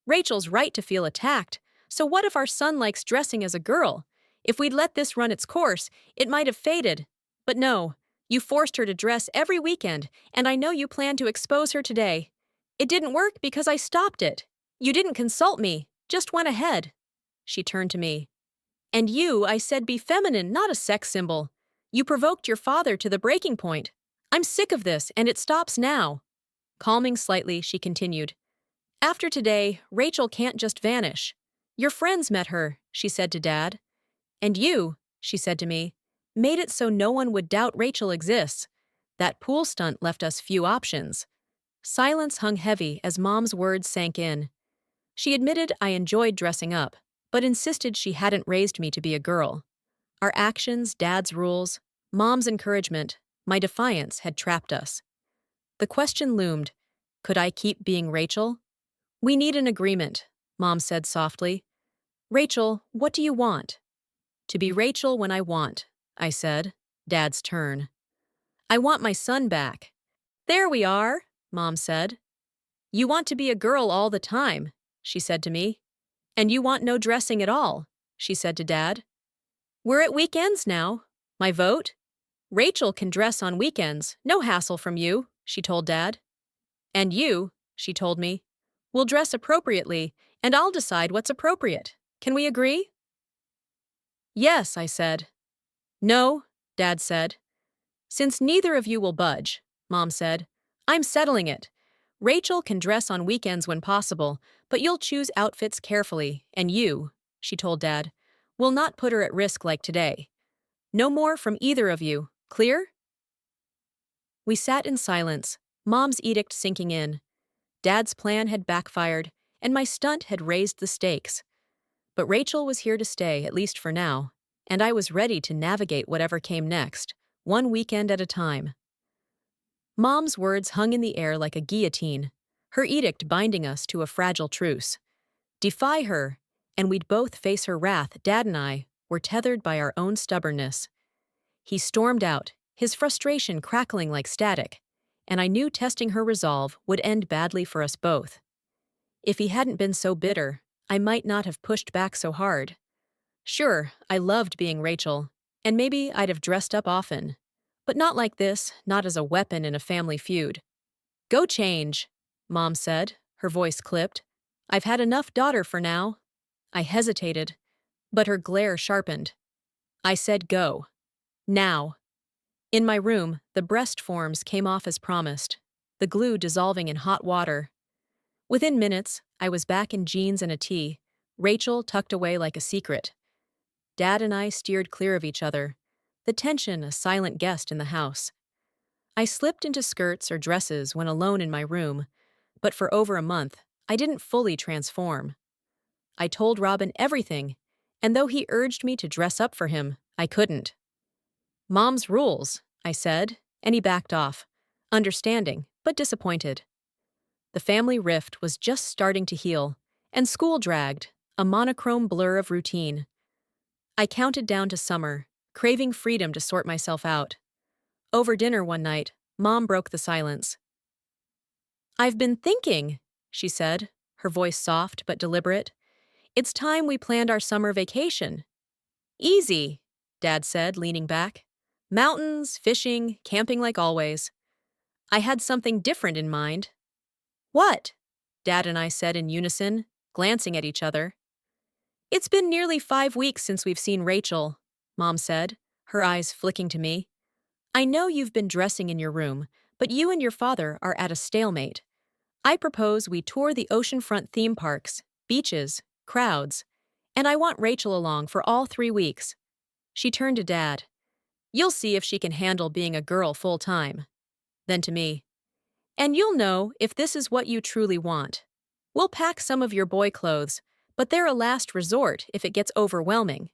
"Rachel's right to feel attacked. So what if our son likes dressing as a girl? If we'd let this run its course, it might have faded. But no, you forced her to dress every weekend, and I know you plan to expose her today. It didn't work because I stopped it. You didn't consult me, just went ahead." She turned to me. "And you, I said be feminine, not a sex symbol. You provoked your father to the breaking point. I'm sick of this, and it stops now." Calming slightly, she continued. "After today, Rachel can't just vanish. Your friends met her," she said to Dad. "And you," she said to me, "made it so no one would doubt Rachel exists. That pool stunt left us few options." Silence hung heavy as Mom's words sank in. She admitted I enjoyed dressing up, but insisted she hadn't raised me to be a girl. Our actions, Dad's rules, Mom's encouragement, my defiance had trapped us. The question loomed, could I keep being Rachel? "We need an agreement," Mom said softly. "Rachel, what do you want?" "To be Rachel when I want," I said. Dad's turn. "I want my son back." "There we are," Mom said. "You want to be a girl all the time," she said to me. "And you want no dressing at all," she said to Dad. "We're at weekends now. My vote? Rachel can dress on weekends, no hassle from you," she told Dad. "And you," she told me, "will dress appropriately, and I'll decide what's appropriate. Can we agree?" "Yes," I said. "No," Dad said. "Since neither of you will budge," Mom said, "I'm settling it. Rachel can dress on weekends when possible, but you'll choose outfits carefully, and you," she told Dad, "will not put her at risk like today. No more from either of you. Clear?" We sat in silence, Mom's edict sinking in. Dad's plan had backfired, and my stunt had raised the stakes. But Rachel was here to stay, at least for now, and I was ready to navigate whatever came next, one weekend at a time. Mom's words hung in the air like a guillotine, her edict binding us to a fragile truce. Defy her, and we'd both face her wrath. Dad and I were tethered by our own stubbornness. He stormed out, his frustration crackling like static, and I knew testing her resolve would end badly for us both. If he hadn't been so bitter, I might not have pushed back so hard. Sure, I loved being Rachel, and maybe I'd have dressed up often. But not like this, not as a weapon in a family feud. Go change, Mom said, her voice clipped. I've had enough daughter for now. I hesitated, but her glare sharpened. I said go. Now. In my room, the breast forms came off as promised, the glue dissolving in hot water. Within minutes, I was back in jeans and a tee, Rachel tucked away like a secret. Dad and I steered clear of each other, the tension a silent guest in the house. I slipped into skirts or dresses when alone in my room, but for over a month, I didn't fully transform. I told Robin everything, and though he urged me to dress up for him, I couldn't. Mom's rules, I said, and he backed off, understanding, but disappointed. The family rift was just starting to heal, and school dragged, a monochrome blur of routine. I counted down to summer, craving freedom to sort myself out. Over dinner one night, Mom broke the silence. I've been thinking, she said, her voice soft but deliberate. It's time we planned our summer vacation. Easy, Dad said, leaning back. Mountains, fishing, camping like always. I had something different in mind. What? Dad and I said in unison, glancing at each other. It's been nearly 5 weeks since we've seen Rachel, Mom said, her eyes flicking to me. I know you've been dressing in your room, but you and your father are at a stalemate. I propose we tour the oceanfront theme parks, beaches, crowds, and I want Rachel along for all 3 weeks. She turned to Dad. You'll see if she can handle being a girl full-time. Then to me. And you'll know if this is what you truly want. We'll pack some of your boy clothes, but they're a last resort if it gets overwhelming.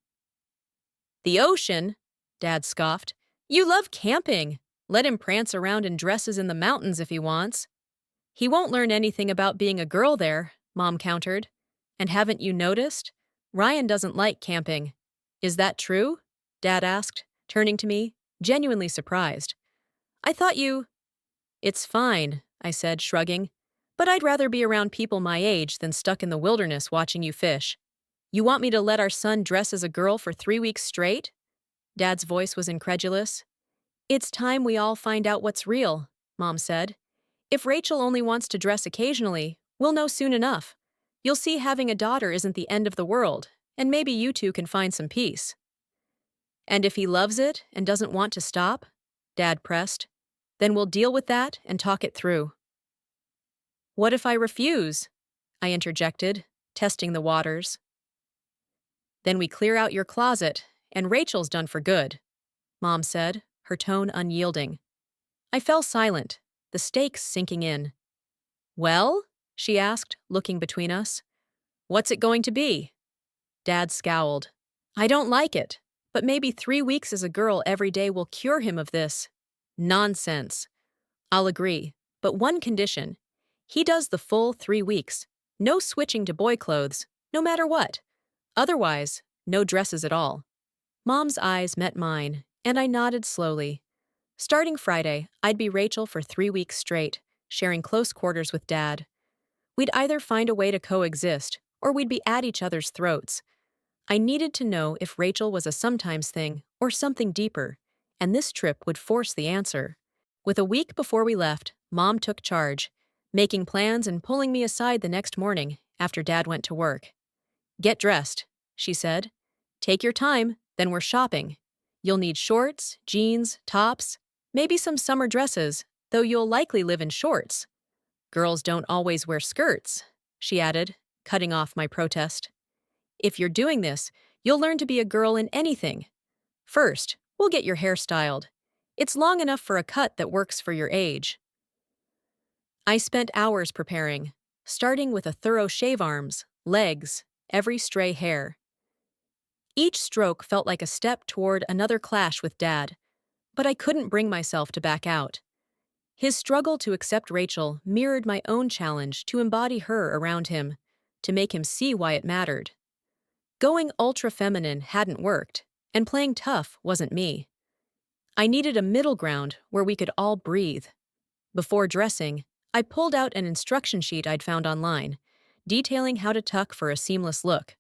The ocean? Dad scoffed. You love camping. Let him prance around in dresses in the mountains if he wants. He won't learn anything about being a girl there, Mom countered. And haven't you noticed? Ryan doesn't like camping. Is that true? Dad asked, turning to me, genuinely surprised. I thought you... It's fine, I said, shrugging. But I'd rather be around people my age than stuck in the wilderness watching you fish. You want me to let our son dress as a girl for 3 weeks straight? Dad's voice was incredulous. It's time we all find out what's real, Mom said. If Rachel only wants to dress occasionally, we'll know soon enough. You'll see having a daughter isn't the end of the world, and maybe you two can find some peace. And if he loves it and doesn't want to stop, Dad pressed, then we'll deal with that and talk it through. What if I refuse? I interjected, testing the waters. Then we clear out your closet, and Rachel's done for good, Mom said, her tone unyielding. I fell silent, the stakes sinking in. Well? She asked, looking between us. What's it going to be? Dad scowled. I don't like it, but maybe 3 weeks as a girl every day will cure him of this. Nonsense. I'll agree, but one condition. He does the full 3 weeks. No switching to boy clothes, no matter what. Otherwise, no dresses at all. Mom's eyes met mine, and I nodded slowly. Starting Friday, I'd be Rachel for 3 weeks straight, sharing close quarters with Dad. We'd either find a way to coexist, or we'd be at each other's throats. I needed to know if Rachel was a sometimes thing or something deeper, and this trip would force the answer. With a week before we left, Mom took charge, making plans and pulling me aside the next morning after Dad went to work. Get dressed, she said. Take your time, then we're shopping. You'll need shorts, jeans, tops, maybe some summer dresses, though you'll likely live in shorts. Girls don't always wear skirts, she added, cutting off my protest. If you're doing this, you'll learn to be a girl in anything. First, we'll get your hair styled. It's long enough for a cut that works for your age. I spent hours preparing, starting with a thorough shave arms, legs, every stray hair. Each stroke felt like a step toward another clash with Dad, but I couldn't bring myself to back out. His struggle to accept Rachel mirrored my own challenge to embody her around him, to make him see why it mattered. Going ultra-feminine hadn't worked, and playing tough wasn't me. I needed a middle ground where we could all breathe. Before dressing, I pulled out an instruction sheet I'd found online, detailing how to tuck for a seamless look.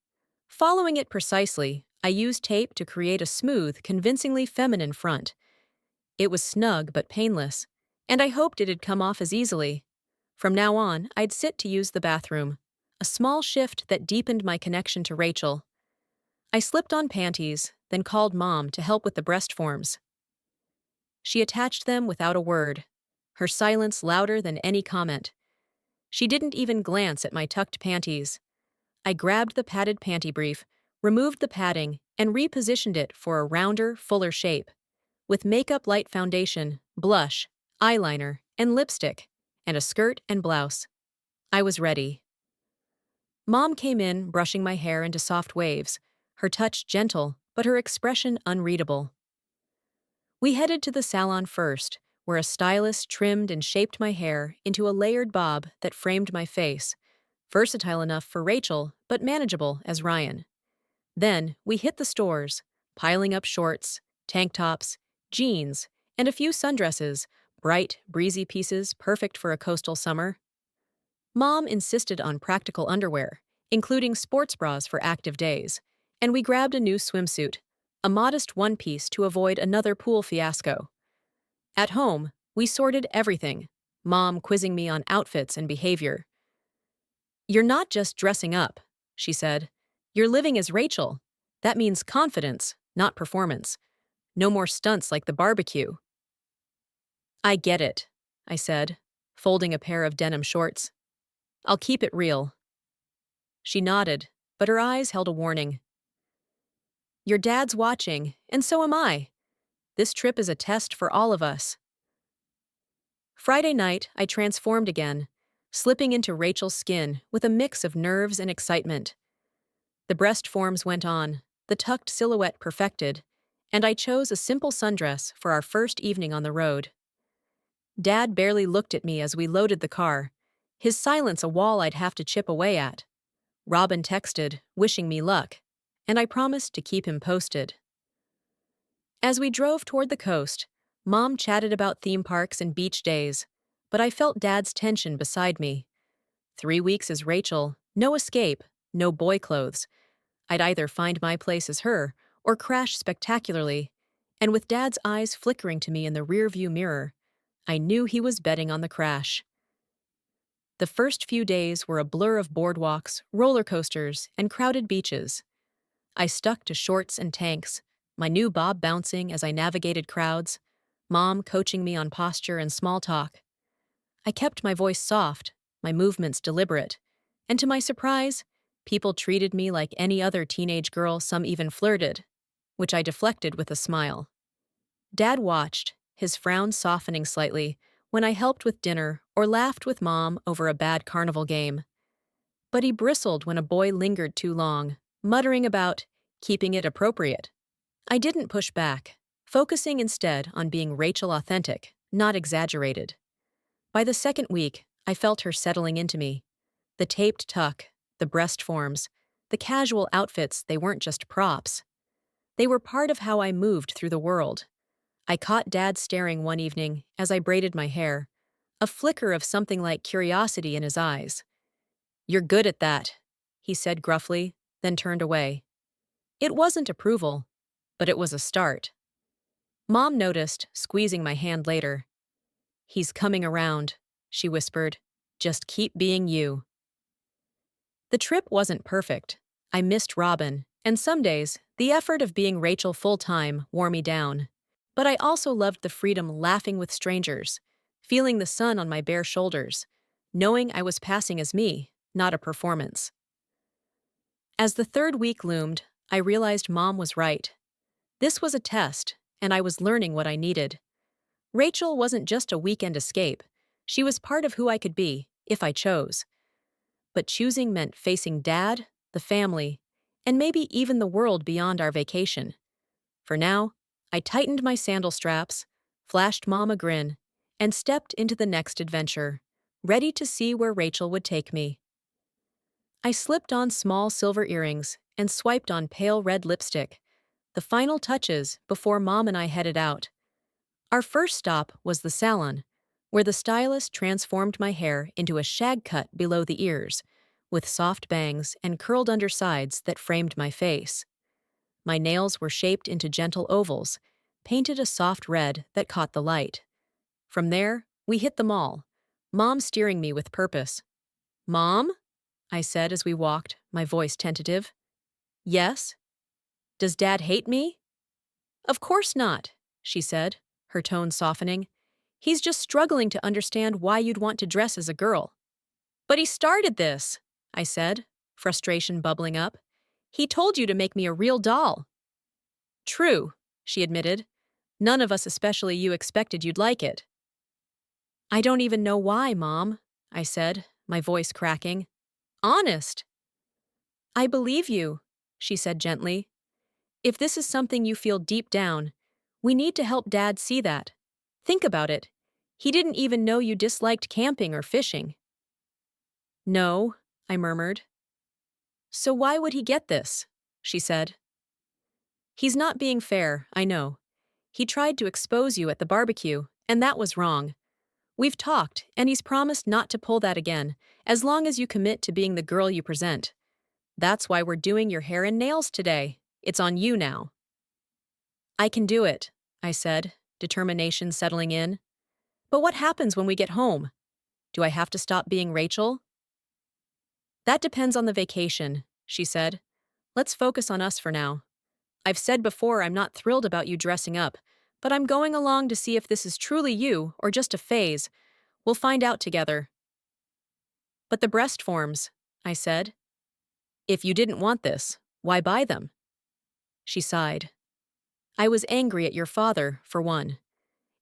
Following it precisely, I used tape to create a smooth, convincingly feminine front. It was snug but painless, and I hoped it'd come off as easily. From now on, I'd sit to use the bathroom, a small shift that deepened my connection to Rachel. I slipped on panties, then called Mom to help with the breast forms. She attached them without a word, her silence louder than any comment. She didn't even glance at my tucked panties. I grabbed the padded panty brief, removed the padding, and repositioned it for a rounder, fuller shape. With makeup light foundation, blush, eyeliner, and lipstick, and a skirt and blouse. I was ready. Mom came in, brushing my hair into soft waves, her touch gentle, but her expression unreadable. We headed to the salon first, where a stylist trimmed and shaped my hair into a layered bob that framed my face, versatile enough for Rachel, but manageable as Ryan. Then, we hit the stores, piling up shorts, tank tops, jeans, and a few sundresses, bright, breezy pieces perfect for a coastal summer. Mom insisted on practical underwear, including sports bras for active days, and we grabbed a new swimsuit, a modest one-piece to avoid another pool fiasco. At home, we sorted everything, Mom quizzing me on outfits and behavior. "You're not just dressing up," she said. "You're living as Rachel. That means confidence, not performance. No more stunts like the barbecue." "I get it," I said, folding a pair of denim shorts. "I'll keep it real." She nodded, but her eyes held a warning. "Your dad's watching, and so am I. This trip is a test for all of us." Friday night, I transformed again, slipping into Rachel's skin with a mix of nerves and excitement. The breast forms went on, the tucked silhouette perfected, and I chose a simple sundress for our first evening on the road. Dad barely looked at me as we loaded the car, his silence a wall I'd have to chip away at. Robin texted, wishing me luck, and I promised to keep him posted. As we drove toward the coast, Mom chatted about theme parks and beach days, but I felt Dad's tension beside me. 3 weeks as Rachel, no escape, no boy clothes. I'd either find my place as her or crash spectacularly, and with Dad's eyes flickering to me in the rearview mirror, I knew he was betting on the crash. The first few days were a blur of boardwalks, roller coasters, and crowded beaches. I stuck to shorts and tanks, my new bob bouncing as I navigated crowds, Mom coaching me on posture and small talk. I kept my voice soft, my movements deliberate, and to my surprise, people treated me like any other teenage girl, some even flirted, which I deflected with a smile. Dad watched, his frown softening slightly, when I helped with dinner or laughed with Mom over a bad carnival game. But he bristled when a boy lingered too long, muttering about keeping it appropriate. I didn't push back, focusing instead on being Rachel authentic, not exaggerated. By the second week, I felt her settling into me. The taped tuck, the breast forms, the casual outfits, they weren't just props. They were part of how I moved through the world. I caught Dad staring one evening as I braided my hair, a flicker of something like curiosity in his eyes. "You're good at that," he said gruffly, then turned away. It wasn't approval, but it was a start. Mom noticed, squeezing my hand later. "He's coming around," she whispered. "Just keep being you." The trip wasn't perfect. I missed Robin, and some days, the effort of being Rachel full-time wore me down. But I also loved the freedom laughing with strangers, feeling the sun on my bare shoulders, knowing I was passing as me, not a performance. As the third week loomed, I realized Mom was right. This was a test, and I was learning what I needed. Rachel wasn't just a weekend escape. She was part of who I could be, if I chose. But choosing meant facing Dad, the family, and maybe even the world beyond our vacation. For now, I tightened my sandal straps, flashed Mom a grin, and stepped into the next adventure, ready to see where Rachel would take me. I slipped on small silver earrings and swiped on pale red lipstick, the final touches before Mom and I headed out. Our first stop was the salon, where the stylist transformed my hair into a shag cut below the ears, with soft bangs and curled undersides that framed my face. My nails were shaped into gentle ovals, painted a soft red that caught the light. From there, we hit the mall, Mom steering me with purpose. "Mom?" I said as we walked, my voice tentative. "Yes?" "Does Dad hate me?" "Of course not," she said, her tone softening. "He's just struggling to understand why you'd want to dress as a girl." "But he started this," I said, frustration bubbling up. "He told you to make me a real doll." "True," she admitted. "None of us, especially you, expected you'd like it." "I don't even know why, Mom," I said, my voice cracking. "Honest." "I believe you," she said gently. "If this is something you feel deep down, we need to help Dad see that. Think about it. He didn't even know you disliked camping or fishing." "No," I murmured. "So why would he get this?" she said. "He's not being fair, I know. He tried to expose you at the barbecue, and that was wrong. We've talked, and he's promised not to pull that again, as long as you commit to being the girl you present. That's why we're doing your hair and nails today. It's on you now." "I can do it," I said, determination settling in. "But what happens when we get home? Do I have to stop being Rachel?" "That depends on the vacation," she said. "Let's focus on us for now. I've said before I'm not thrilled about you dressing up, but I'm going along to see if this is truly you or just a phase. We'll find out together." "But the breast forms," I said. "If you didn't want this, why buy them?" She sighed. "I was angry at your father, for one.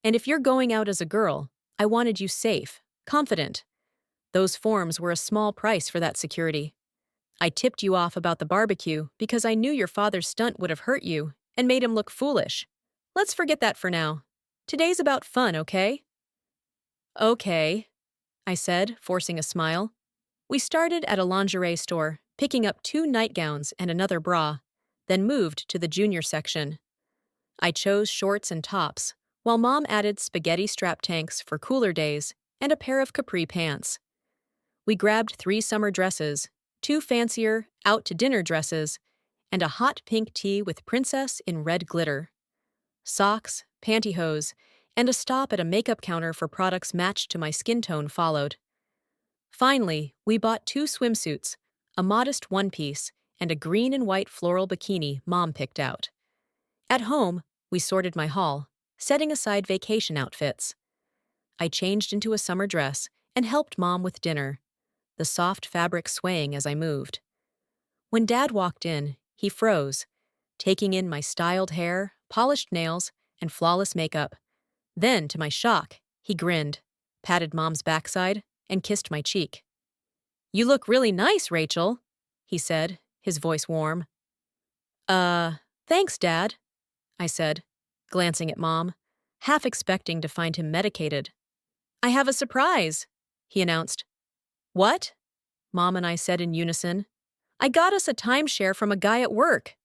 And if you're going out as a girl, I wanted you safe, confident. Those forms were a small price for that security. I tipped you off about the barbecue because I knew your father's stunt would have hurt you and made him look foolish. Let's forget that for now. Today's about fun, okay?" "Okay," I said, forcing a smile. We started at a lingerie store, picking up 2 nightgowns and another bra, then moved to the junior section. I chose shorts and tops, while Mom added spaghetti strap tanks for cooler days and a pair of capri pants. We grabbed 3 summer dresses, 2 fancier out-to-dinner dresses, and a hot pink tee with princess in red glitter. Socks, pantyhose, and a stop at a makeup counter for products matched to my skin tone followed. Finally, we bought 2 swimsuits, a modest one-piece, and a green and white floral bikini Mom picked out. At home, we sorted my haul, setting aside vacation outfits. I changed into a summer dress and helped Mom with dinner, the soft fabric swaying as I moved. When Dad walked in, he froze, taking in my styled hair, polished nails, and flawless makeup. Then, to my shock, he grinned, patted Mom's backside, and kissed my cheek. "You look really nice, Rachel," he said, his voice warm. Thanks, Dad," I said, glancing at Mom, half expecting to find him medicated. "I have a surprise," he announced. "What?" Mom and I said in unison. "I got us a timeshare from a guy at work,"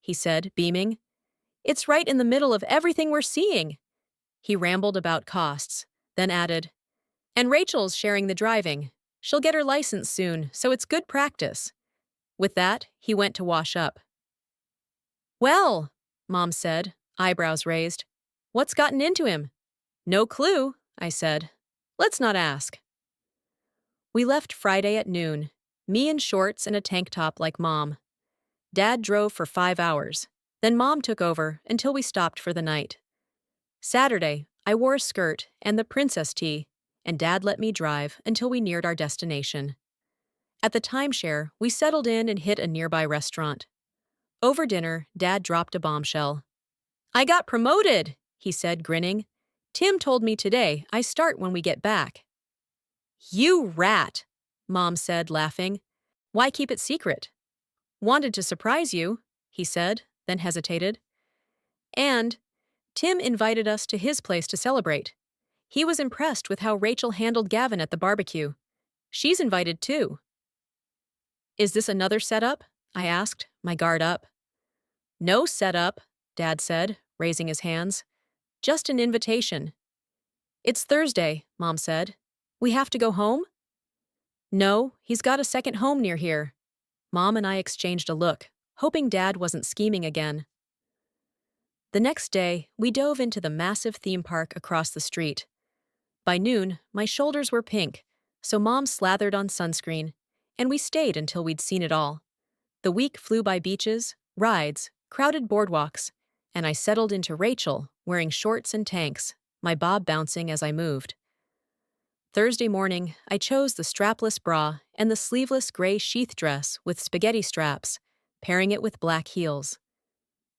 he said, beaming. "It's right in the middle of everything we're seeing." He rambled about costs, then added, "And Rachel's sharing the driving. She'll get her license soon, so it's good practice." With that, he went to wash up. "Well," Mom said, eyebrows raised, "what's gotten into him?" "No clue," I said. "Let's not ask." We left Friday at noon, me in shorts and a tank top like Mom. Dad drove for 5 hours, then Mom took over until we stopped for the night. Saturday, I wore a skirt and the princess tee, and Dad let me drive until we neared our destination. At the timeshare, we settled in and hit a nearby restaurant. Over dinner, Dad dropped a bombshell. "I got promoted," he said, grinning. "Tim told me today I start when we get back." "You rat," Mom said, laughing. "Why keep it secret?" Wanted to surprise you, he said, then hesitated. And Tim invited us to his place to celebrate. He was impressed with how Rachel handled Gavin at the barbecue. She's invited too. Is this another setup? I asked, my guard up. No setup, Dad said, raising his hands. Just an invitation. It's Thursday, Mom said. We have to go home? No, he's got a second home near here. Mom and I exchanged a look, hoping Dad wasn't scheming again. The next day, we dove into the massive theme park across the street. By noon, my shoulders were pink, so Mom slathered on sunscreen, and we stayed until we'd seen it all. The week flew by beaches, rides, crowded boardwalks, and I settled into Rachel, wearing shorts and tanks, my bob bouncing as I moved. Thursday morning, I chose the strapless bra and the sleeveless gray sheath dress with spaghetti straps, pairing it with black heels.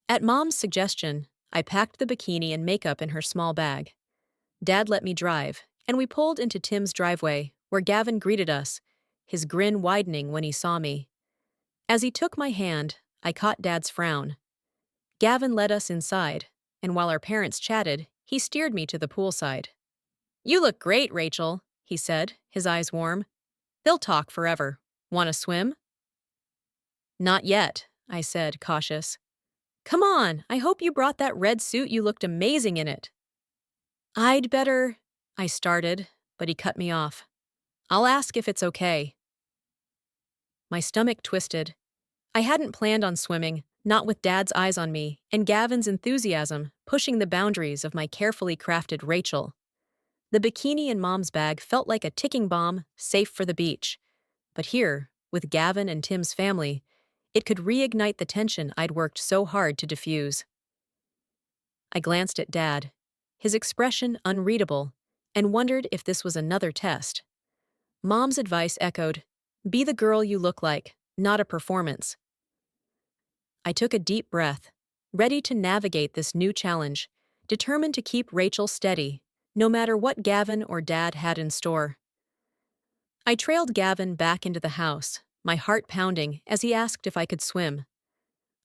At Mom's suggestion, I packed the bikini and makeup in her small bag. Dad let me drive, and we pulled into Tim's driveway, where Gavin greeted us, his grin widening when he saw me. As he took my hand, I caught Dad's frown. Gavin led us inside, and while our parents chatted, he steered me to the poolside. You look great, Rachel, he said, his eyes warm. They'll talk forever. Want to swim? Not yet, I said, cautious. Come on, I hope you brought that red suit. You looked amazing in it. I'd better, I started, but he cut me off. I'll ask if it's okay. My stomach twisted. I hadn't planned on swimming, not with Dad's eyes on me, and Gavin's enthusiasm pushing the boundaries of my carefully crafted Rachel. The bikini in Mom's bag felt like a ticking bomb, safe for the beach. But here, with Gavin and Tim's family, it could reignite the tension I'd worked so hard to diffuse. I glanced at Dad, his expression unreadable, and wondered if this was another test. Mom's advice echoed, be the girl you look like, not a performance. I took a deep breath, ready to navigate this new challenge, determined to keep Rachel steady, no matter what Gavin or Dad had in store. I trailed Gavin back into the house, my heart pounding as he asked if I could swim.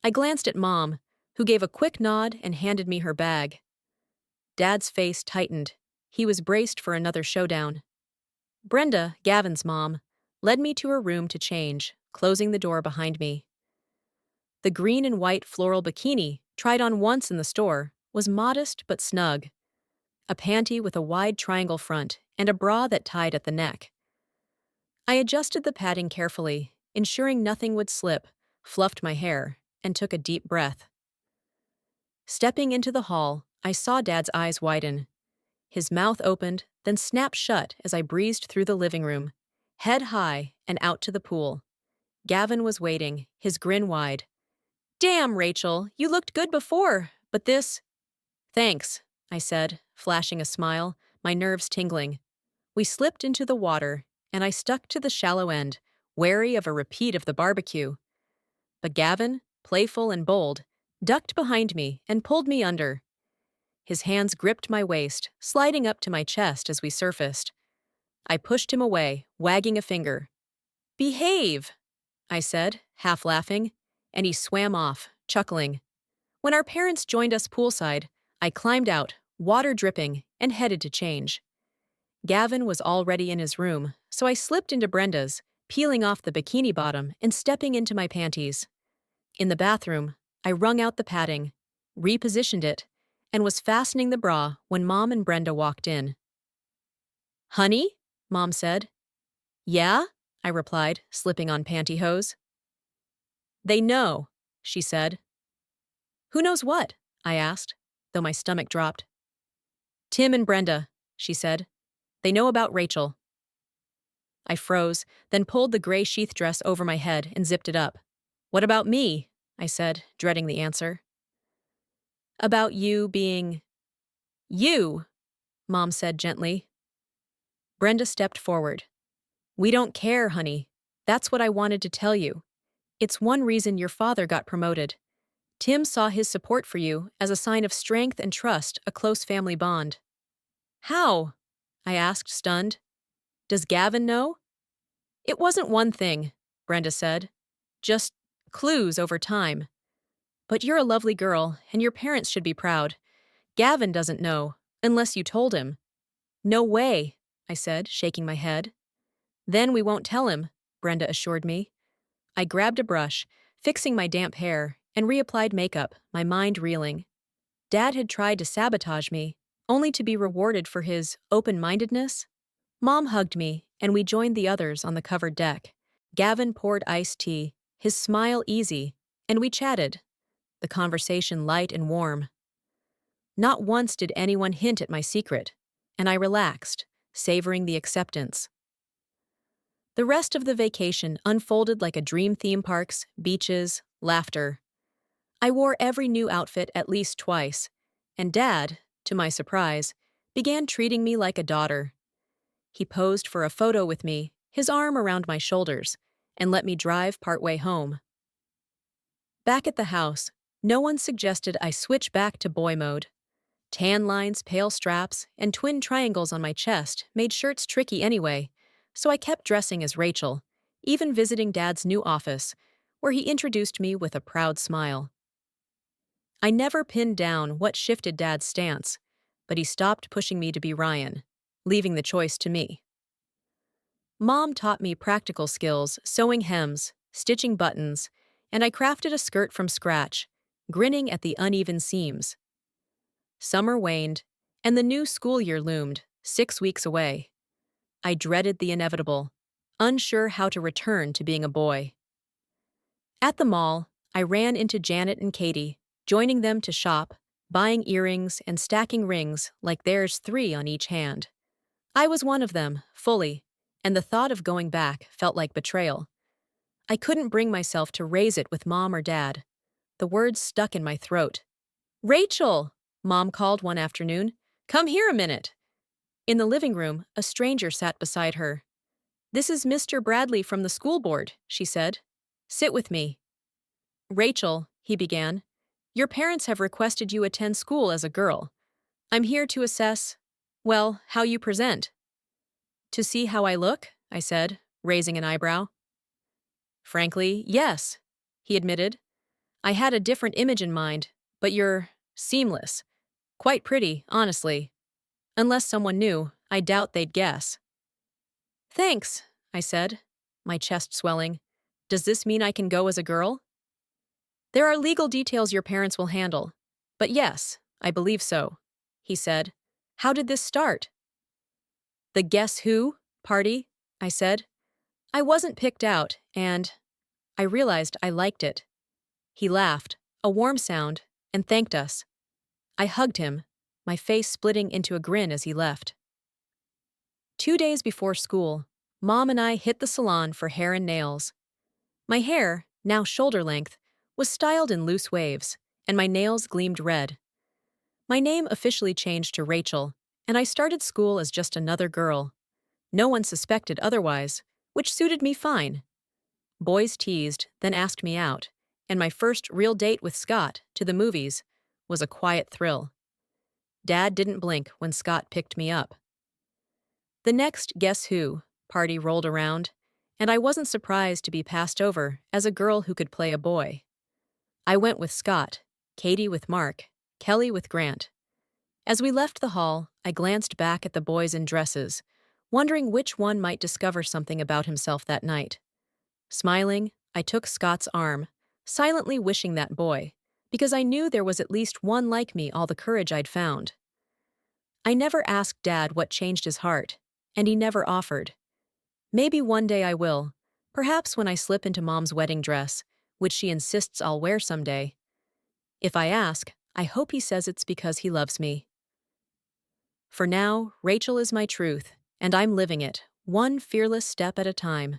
I glanced at Mom, who gave a quick nod and handed me her bag. Dad's face tightened. He was braced for another showdown. Brenda, Gavin's mom, led me to her room to change, closing the door behind me. The green and white floral bikini, tried on once in the store, was modest but snug. A panty with a wide triangle front and a bra that tied at the neck. I adjusted the padding carefully, ensuring nothing would slip, fluffed my hair, and took a deep breath. Stepping into the hall, I saw Dad's eyes widen. His mouth opened, then snapped shut as I breezed through the living room, head high and out to the pool. Gavin was waiting, his grin wide. Damn, Rachel, you looked good before, but this… Thanks, I said, flashing a smile, my nerves tingling. We slipped into the water, and I stuck to the shallow end, wary of a repeat of the barbecue. But Gavin, playful and bold, ducked behind me and pulled me under. His hands gripped my waist, sliding up to my chest as we surfaced. I pushed him away, wagging a finger. Behave, I said, half laughing, and he swam off, chuckling. When our parents joined us poolside, I climbed out, water dripping, and headed to change. Gavin was already in his room, so I slipped into Brenda's, peeling off the bikini bottom and stepping into my panties. In the bathroom, I wrung out the padding, repositioned it, and was fastening the bra when Mom and Brenda walked in. Honey? Mom said. Yeah? I replied, slipping on pantyhose. They know, she said. Who knows what? I asked, though my stomach dropped. Tim and Brenda, she said. They know about Rachel. I froze, then pulled the gray sheath dress over my head and zipped it up. What about me? I said, dreading the answer. About you being… You, Mom said gently. Brenda stepped forward. We don't care, honey. That's what I wanted to tell you. It's one reason your father got promoted. Tim saw his support for you as a sign of strength and trust, a close family bond. How? I asked, stunned. Does Gavin know? It wasn't one thing, Brenda said. Just Clues over time. But you're a lovely girl, and your parents should be proud. Gavin doesn't know, unless you told him. No way, I said, shaking my head. Then we won't tell him, Brenda assured me. I grabbed a brush, fixing my damp hair, and reapplied makeup, my mind reeling. Dad had tried to sabotage me, only to be rewarded for his open-mindedness. Mom hugged me, and we joined the others on the covered deck. Gavin poured iced tea, his smile easy, and we chatted, the conversation light and warm. Not once did anyone hint at my secret, and I relaxed, savoring the acceptance. The rest of the vacation unfolded like a dream: theme parks, beaches, laughter. I wore every new outfit at least twice, and Dad, to my surprise, began treating me like a daughter. He posed for a photo with me, his arm around my shoulders, and let me drive partway home. Back at the house, no one suggested I switch back to boy mode. Tan lines, pale straps, and twin triangles on my chest made shirts tricky anyway, so I kept dressing as Rachel, even visiting Dad's new office, where he introduced me with a proud smile. I never pinned down what shifted Dad's stance, but he stopped pushing me to be Ryan, leaving the choice to me. Mom taught me practical skills, sewing hems, stitching buttons, and I crafted a skirt from scratch, grinning at the uneven seams. Summer waned, and the new school year loomed, 6 weeks away. I dreaded the inevitable, unsure how to return to being a boy. At the mall, I ran into Janet and Katie, joining them to shop, buying earrings and stacking rings like there's 3 on each hand. I was one of them, fully, and the thought of going back felt like betrayal. I couldn't bring myself to raise it with Mom or Dad. The words stuck in my throat. "Rachel!" Mom called one afternoon. "Come here a minute." In the living room, a stranger sat beside her. "This is Mr. Bradley from the school board," she said. "Sit with me." "Rachel," he began, "your parents have requested you attend school as a girl. I'm here to assess, well, how you present." "To see how I look?" I said, raising an eyebrow. "Frankly, yes," he admitted. "I had a different image in mind, but you're seamless. Quite pretty, honestly. Unless someone knew, I doubt they'd guess." "Thanks," I said, my chest swelling. "Does this mean I can go as a girl?" "There are legal details your parents will handle. But yes, I believe so," he said. "How did this start?" "The Guess Who party," I said. "I wasn't picked out, and I realized I liked it." He laughed, a warm sound, and thanked us. I hugged him, my face splitting into a grin as he left. 2 days before school, Mom and I hit the salon for hair and nails. My hair, now shoulder length, was styled in loose waves, and my nails gleamed red. My name officially changed to Rachel, and I started school as just another girl. No one suspected otherwise, which suited me fine. Boys teased, then asked me out, and my first real date with Scott, to the movies, was a quiet thrill. Dad didn't blink when Scott picked me up. The next Guess Who party rolled around, and I wasn't surprised to be passed over as a girl who could play a boy. I went with Scott, Katie with Mark, Kelly with Grant. As we left the hall, I glanced back at the boys in dresses, wondering which one might discover something about himself that night. Smiling, I took Scott's arm, silently wishing that boy, because I knew there was at least one like me all the courage I'd found. I never asked Dad what changed his heart, and he never offered. Maybe one day I will, perhaps when I slip into Mom's wedding dress, which she insists I'll wear someday. If I ask, I hope he says it's because he loves me. For now, Rachel is my truth, and I'm living it, one fearless step at a time.